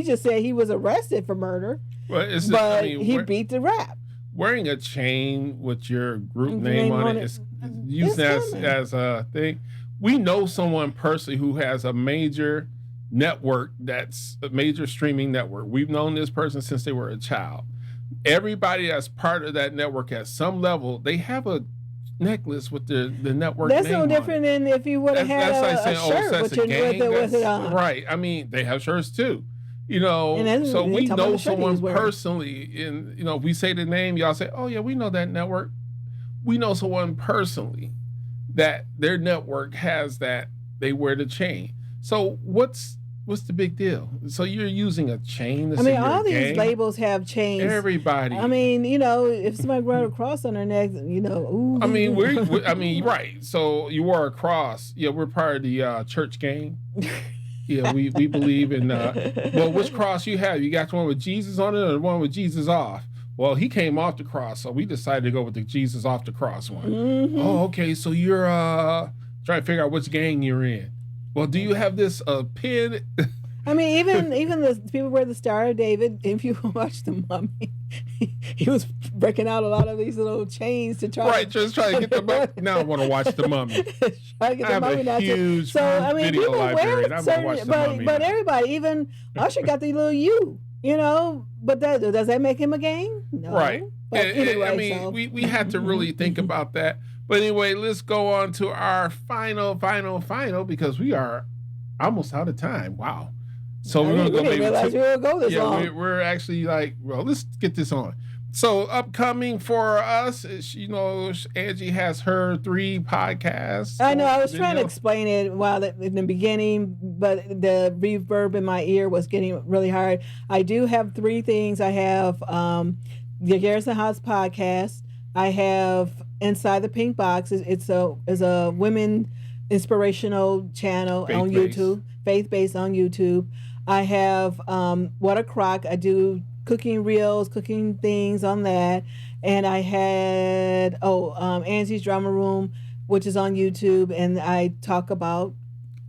just said he was arrested for murder, but he beat the rap. Wearing a chain with your group name on it is used as a thing. We know someone personally who has a major network that's a major streaming network. We've known this person since they were a child. Everybody that's part of that network at some level, they have a necklace with the network that's name no different than if you would have had a shirt with it on. Right. I mean, they have shirts too. So we know someone personally, and if we say the name, y'all say, oh yeah, we know that network. We know someone personally that their network has that, they wear the chain. So what's the big deal? So you're using a chain to say all you're these labels have chains. Everybody. I mean, if somebody wore a cross on their neck, ooh. I mean, right. So you wore a cross. Yeah, we're part of the church gang. Yeah, we believe in, well, which cross you have? You got the one with Jesus on it or the one with Jesus off? Well, he came off the cross, so we decided to go with the Jesus off the cross one. Mm-hmm. Oh, okay, so you're trying to figure out which gang you're in. Well, do you have this pin? I mean, even the people wear the Star of David. If you watch the Mummy, he was breaking out a lot of these little chains to try. Right, just try to get the Mummy. Now I want to watch the Mummy. Try to get the Mummy now. Huge video library. But everybody, even Usher got the little U. But does that make him a gang? No. Right. But anyway, we had to really think about that. But anyway, let's go on to our final, because we are almost out of time. Wow. So I we're gonna go didn't maybe realize we were going to go this long. we're actually like, well, let's get this on. So upcoming for us is, Angie has her 3 podcasts. I know. I was trying to explain it in the beginning, but the reverb in my ear was getting really hard. I do have 3 things. I have the Garrison House podcast. I have Inside the Pink Box. It's a women inspirational channel on YouTube, faith-based on YouTube. I have What a Crock. I do cooking reels, cooking things on that. And I had Angie's Drama Room, which is on YouTube, and I talk about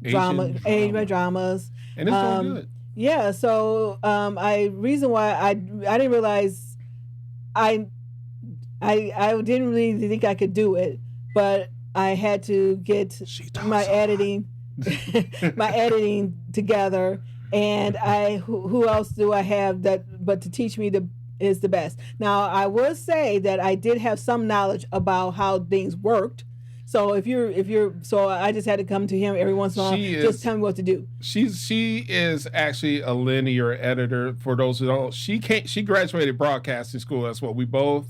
Asian dramas. And it's doing good. Yeah, so reason why I didn't realize I didn't really think I could do it, but I had to get my editing my editing together. And who else do I have that but to teach me is the best. Now I will say that I did have some knowledge about how things worked. So so I just had to come to him every once in a while, just tell me what to do. She is actually a linear editor. For those who don't, she graduated broadcasting school. That's what we both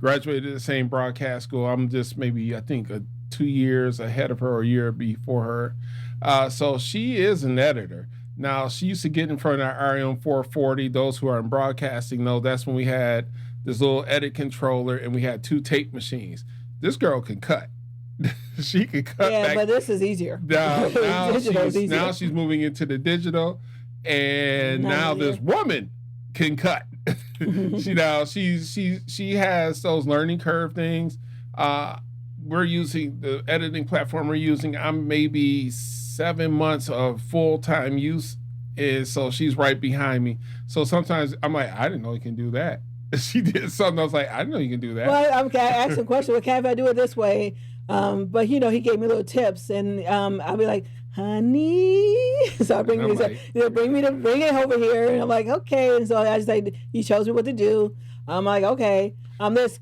graduated the same broadcast school. I'm just maybe I think 2 years ahead of her or a year before her. So she is an editor. Now, she used to get in front of our REM 440. Those who are in broadcasting know that's when we had this little edit controller and we had 2 tape machines. This girl can cut. She can cut. Yeah, but this is easier. Now she's moving into the digital, and now this woman can cut. She has those learning curve things. We're using the editing platform we're using. I'm maybe 7 months of full-time use, and so she's right behind me. So sometimes I'm like, I didn't know you can do that. She did something. I was like, I didn't know you can do that. Well, I asked him a question. Well, can't I do it this way? But he gave me little tips, and I'll be like, honey. So I bring it over here, and I'm like, okay. And so I just like, he shows me what to do. I'm like, okay. There's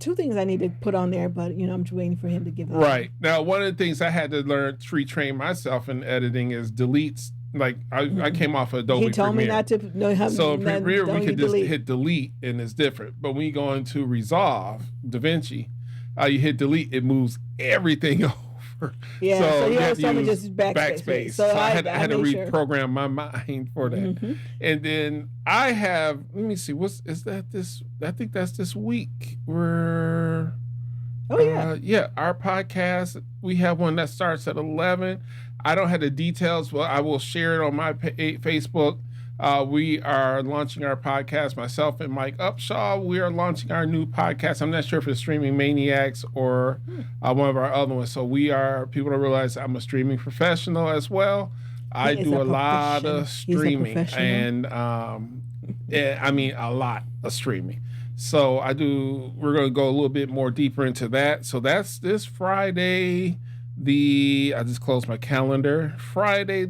2 things I need to put on there, but I'm just waiting for him to give it. Right. Now, one of the things I had to learn to retrain myself in editing is deletes. Like I came off of Adobe Premiere. He told me not to know how. So in Premiere we could just hit delete and it's different. But when you go into Resolve, DaVinci, you hit delete, it moves everything over. Yeah. So he always told me just backspace. So I had to reprogram my mind for that. Mm-hmm. And then I have. Let me see. I think that's this week. We're. Oh yeah. Our podcast. We have one that starts at 11. I don't have the details, but I will share it on my Facebook. We are launching our podcast, myself and Mike Upshaw. We are launching our new podcast. I'm not sure if it's Streaming Maniacs or one of our other ones. So people don't realize I'm a streaming professional as well. I do a lot of streaming, and I mean a lot of streaming. So we're going to go a little bit more deeper into that. So that's this Friday. I just closed my calendar. Friday,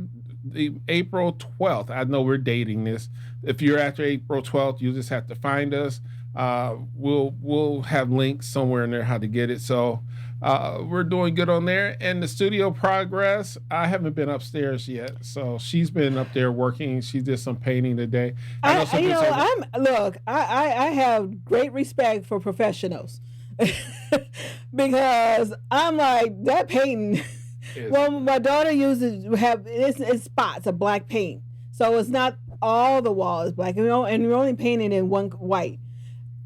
April 12th. I know we're dating this. If you're after April 12th, you just have to find us. We'll have links somewhere in there how to get it. So we're doing good on there. And the studio progress, I haven't been upstairs yet. So she's been up there working. She did some painting today. I have great respect for professionals. Because I'm like that painting. Well, my daughter it's spots of black paint, so it's not all the wall is black. And we're only painting in one white.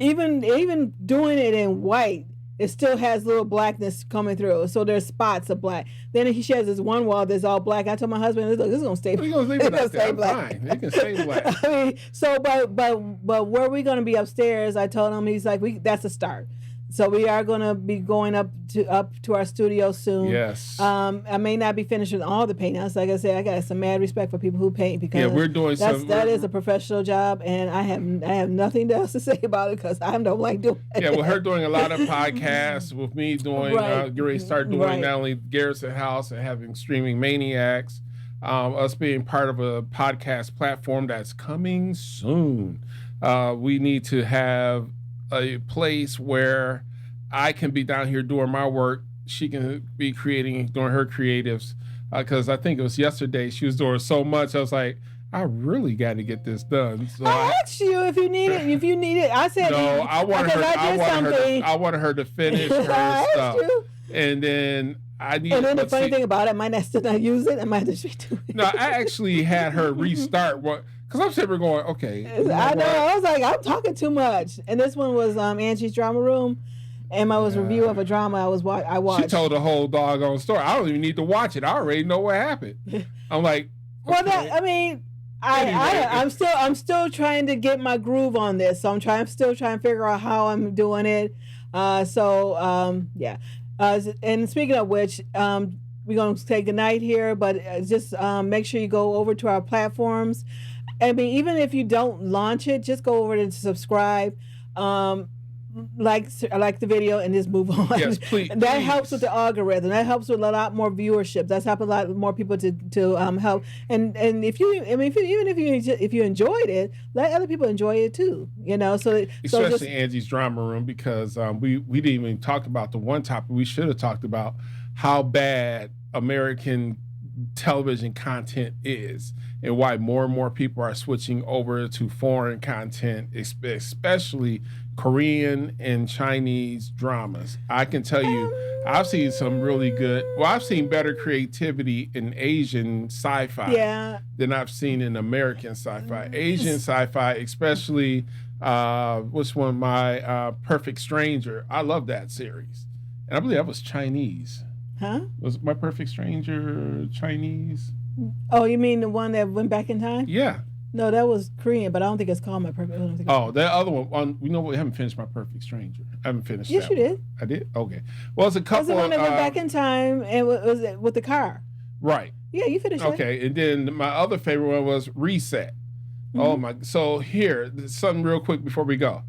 Even doing it in white, it still has little blackness coming through. So there's spots of black. Then she has this one wall that's all black. I told my husband, "Look, this is gonna stay. It's gonna stay black. Fine. It can stay black." I mean, so but where we gonna be upstairs? I told him. He's like, that's a start. So we are going to be going up to our studio soon. Yes. I may not be finishing all the painting. Like I said, I got some mad respect for people who paint because we're doing that is a professional job, and I have nothing else to say about it because I don't like doing it. Yeah, with her doing a lot of podcasts, with me doing, getting ready to start doing not only Garrison House and having Streaming Maniacs, us being part of a podcast platform that's coming soon. We need to have a place where I can be down here doing my work. She can be doing her creatives. Because I think it was yesterday she was doing so much. I was like, I really got to get this done. So I asked you if you need it. If you need it, I said no, I wanted her. I wanted her to finish her I stuff, you. And then I need. And then the funny thing about it, I might not still not use it. I might have to redo it. No, I actually had her restart what. Because I'm sitting there going, okay. I know. I was like, I'm talking too much. And this one was Angie's Drama Room. And my was review of a drama I watched. She told the whole doggone story. I don't even need to watch it. I already know what happened. I'm like, okay. Well, I'm still trying to get my groove on this. So I'm still trying to figure out how I'm doing it. Yeah. And speaking of which, we're going to say goodnight here, but just make sure you go over to our platforms. I mean, even if you don't launch it, just go over to subscribe. Like the video and just move on. Yes, please. That helps with the algorithm. That helps with a lot more viewership. That's helped a lot more people to help. And if you enjoyed it, let other people enjoy it too. Especially Angie's Drama Room, because we didn't even talk about the one topic we should have talked about, how bad American television content is and why more and more people are switching over to foreign content, especially Korean and Chinese dramas. I can tell you, I've seen some really good. Well, I've seen better creativity in Asian sci-fi than I've seen in American sci-fi. Asian sci-fi, especially what's one of my Perfect Stranger. I love that series, and I believe that was Chinese. Huh? Was My Perfect Stranger Chinese? Oh, you mean the one that went back in time? Yeah. No, that was Korean, but I don't think it's called My Perfect. That other one. We haven't finished My Perfect Stranger. I haven't finished. Yes, you did. I did. Okay. Well, it's a couple. That's the one that went back in time and was it with the car? Right. Yeah, you finished. Okay, and then my other favorite one was Reset. Mm-hmm. Oh my! So here, something real quick before we go.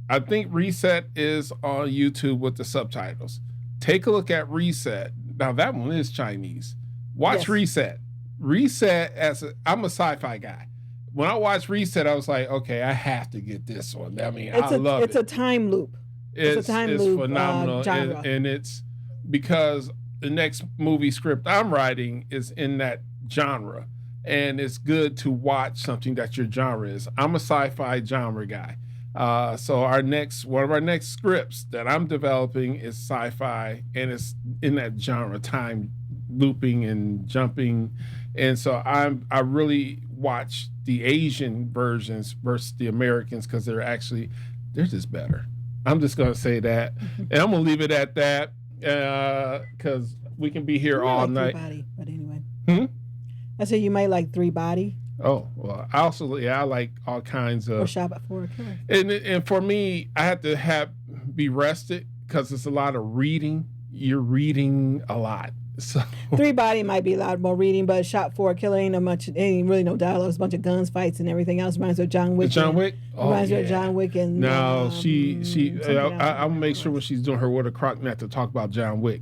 I think Reset is on YouTube with the subtitles. Take a look at Reset. Now that one is Chinese. Watch Reset. Reset I'm a sci-fi guy. When I watched Reset, I was like, okay, I have to get this one. I mean, I love it. It's a time loop. It's a time loop. It's phenomenal. And it's because the next movie script I'm writing is in that genre. And it's good to watch something that your genre is. I'm a sci-fi genre guy. So one of our next scripts that I'm developing is sci-fi, and it's in that genre, time looping and jumping. And so I really watch the Asian versions versus the Americans because they're just better. I'm just going to say that. And I'm going to leave it at that because we can be here all night. Body, but anyway. I said you might like Three Body. Oh, well, I like all kinds of. Or Shop at 4 O'Clock. And for me, I have to be rested because it's a lot of reading. You're reading a lot. So Three Body might be a lot more reading, but Shot for a Killer ain't really no dialogue. It's a bunch of guns, fights, and everything else. Reminds me of John Wick. John Wick? Reminds me of John Wick. And no, I'll make sure when she's doing her Water Croc not to talk about John Wick.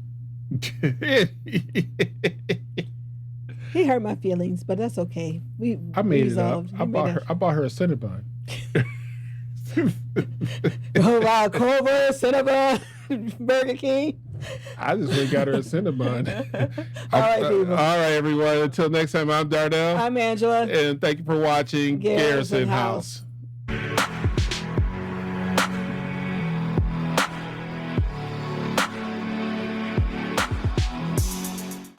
He hurt my feelings, but that's okay. I made resolved. It up. I bought her a Cinnabon. Oh wow, Culver, Cinnabon, Burger King. I just really got her a Cinnabon. All right, people. All right, everyone. Until next time, I'm Darnell. I'm Angela. And thank you for watching Garrison House.